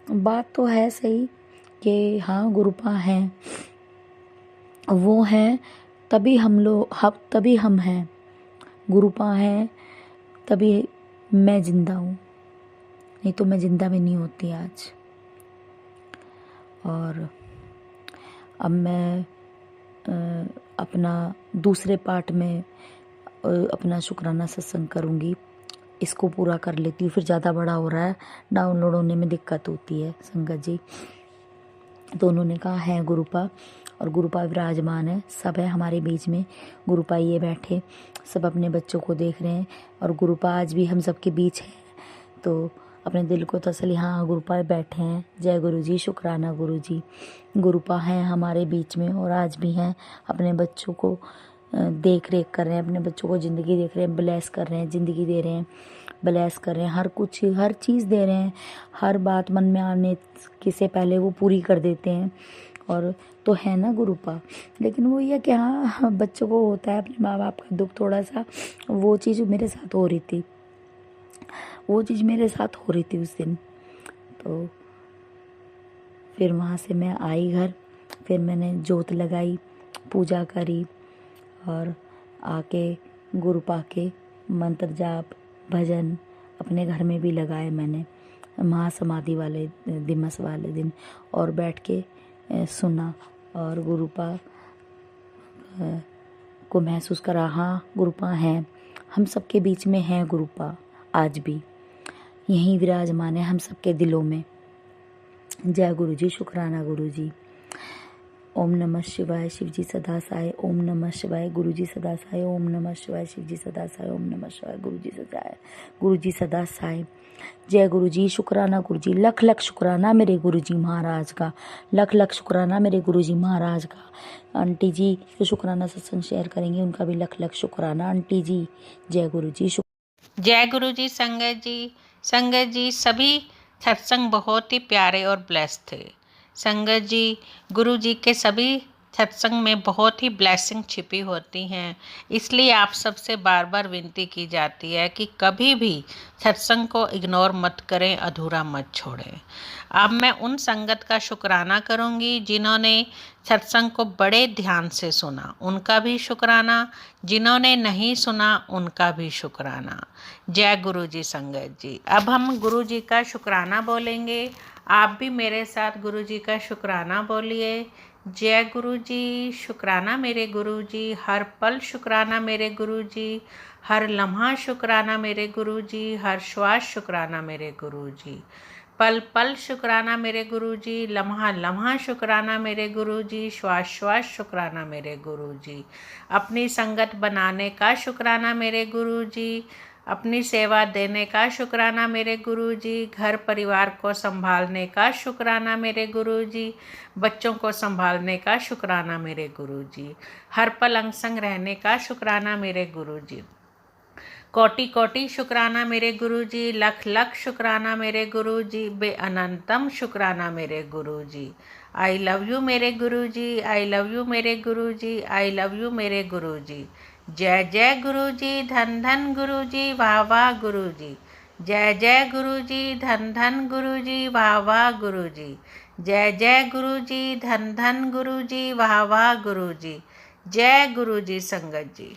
बात तो है सही कि हाँ गुरुपा हैं, वो हैं तभी तभी हम हैं, गुरुपा हैं तभी मैं जिंदा हूँ, नहीं तो मैं जिंदा भी नहीं होती आज। और अब मैं अपना दूसरे पार्ट में अपना शुक्राना सत्संग करूँगी, इसको पूरा कर लेती हूँ, फिर ज़्यादा बड़ा हो रहा है, डाउनलोड होने में दिक्कत होती है संगत जी। तो उन्होंने कहा है गुरुपा, और गुरुपा विराजमान है, सब है हमारे बीच में, गुरुपा ये बैठे सब अपने बच्चों को देख रहे हैं, और गुरुपा आज भी हम सबके बीच है। तो अपने दिल को तसल्ली, हाँ गुरुपा बैठे हैं, जय गुरुजी, शुक्राना गुरुजी, गुरुपा हैं हमारे बीच में और आज भी हैं, अपने बच्चों को देख रेख कर रहे हैं, अपने बच्चों को ज़िंदगी देख रहे हैं, ब्लेस कर रहे हैं, ज़िंदगी दे रहे हैं, ब्लेस कर रहे हैं, हर कुछ हर चीज़ दे रहे हैं, हर बात मन में आने से पहले वो पूरी कर देते हैं। और तो है ना गुरुपा, लेकिन वो ये कि हाँ बच्चों को होता है अपने माँ बाप का दुख थोड़ा सा, वो चीज़ मेरे साथ हो रही थी, वो चीज़ मेरे साथ हो रही थी उस दिन। तो फिर वहाँ से मैं आई घर, फिर मैंने जोत लगाई, पूजा करी, और आके गुरुपा के मंत्र जाप भजन अपने घर में भी लगाए मैंने महासमाधि वाले दिवस वाले दिन, और बैठ के सुना, और गुरुपा को महसूस करा, हाँ गुरुपा हैं, हम सबके बीच में हैं गुरुपा, आज भी यहीं विराजमान है हम सबके दिलों में। जय गुरुजी, शुक्राना गुरुजी। ओम नमः शिवाय, शिवजी सदा साय, ओम नमः शिवाय, गुरुजी सदा साय, ओम नमः शिवाय, शिवजी सदा साय, ओम नमः शिवाय, गुरुजी सदा साय। जय गुरुजी, शुक्राना गुरुजी, लख लख शुक्राना मेरे गुरुजी महाराज का, लख लख शुक्राना मेरे गुरुजी महाराज का। आंटी जी जो शुक्राना सत्संग शेयर करेंगे उनका भी लख लख शुक्राना आंटी जी। जय गुरुजी, जय गुरुजी। संगत जी सभी सत्संग बहुत ही प्यारे और ब्लेस्ड थे। संगत जी, गुरु जी के सभी सत्संग में बहुत ही ब्लेसिंग छिपी होती हैं, इसलिए आप सबसे बार बार विनती की जाती है कि कभी भी सत्संग को इग्नोर मत करें, अधूरा मत छोड़ें। अब मैं उन संगत का शुक्राना करूंगी जिन्होंने सत्संग को बड़े ध्यान से सुना, उनका भी शुक्राना, जिन्होंने नहीं सुना उनका भी शुक्राना। जय गुरु जी। संगत जी, अब हम गुरु जी का शुक्राना बोलेंगे, आप भी मेरे साथ गुरु जी का शुक्राना बोलिए। जय गुरु जी, शुक्राना मेरे गुरु जी, हर पल शुक्राना मेरे गुरु जी, हर लम्हा शुक्राना मेरे गुरु जी, हर श्वास शुक्राना मेरे गुरु जी, पल पल शुक्राना मेरे गुरु जी, लम्हा लम्हा शुक्राना मेरे गुरु जी, श्वास श्वास शुक्राना मेरे गुरु जी, अपनी संगत बनाने का शुक्राना मेरे गुरु जी, अपनी सेवा देने का शुक्राना मेरे गुरु जी, घर परिवार को संभालने का शुक्राना मेरे गुरु जी, बच्चों को संभालने का शुक्राना मेरे गुरु जी, हर पल अंग संग रहने का शुक्राना मेरे गुरु जी, कोटि कोटि शुक्राना मेरे गुरु जी, लख लख शुक्राना मेरे गुरु जी, बेअनंतम शुक्राना मेरे गुरु जी। आई लव यू मेरे गुरु जी, आई लव यू मेरे गुरु जी, आई लव यू मेरे गुरु जी। जय जय गुरु जी, धन धन गुरु जी, वाह वाह गुरु जी। जय जय गुरु जी, धन धन गुरु जी, वाह वाह गुरु जी। जय जय गुरु जी, धन धन गुरु जी, वाह वाह गुरु जी। जय गुरु जी। संगत जी।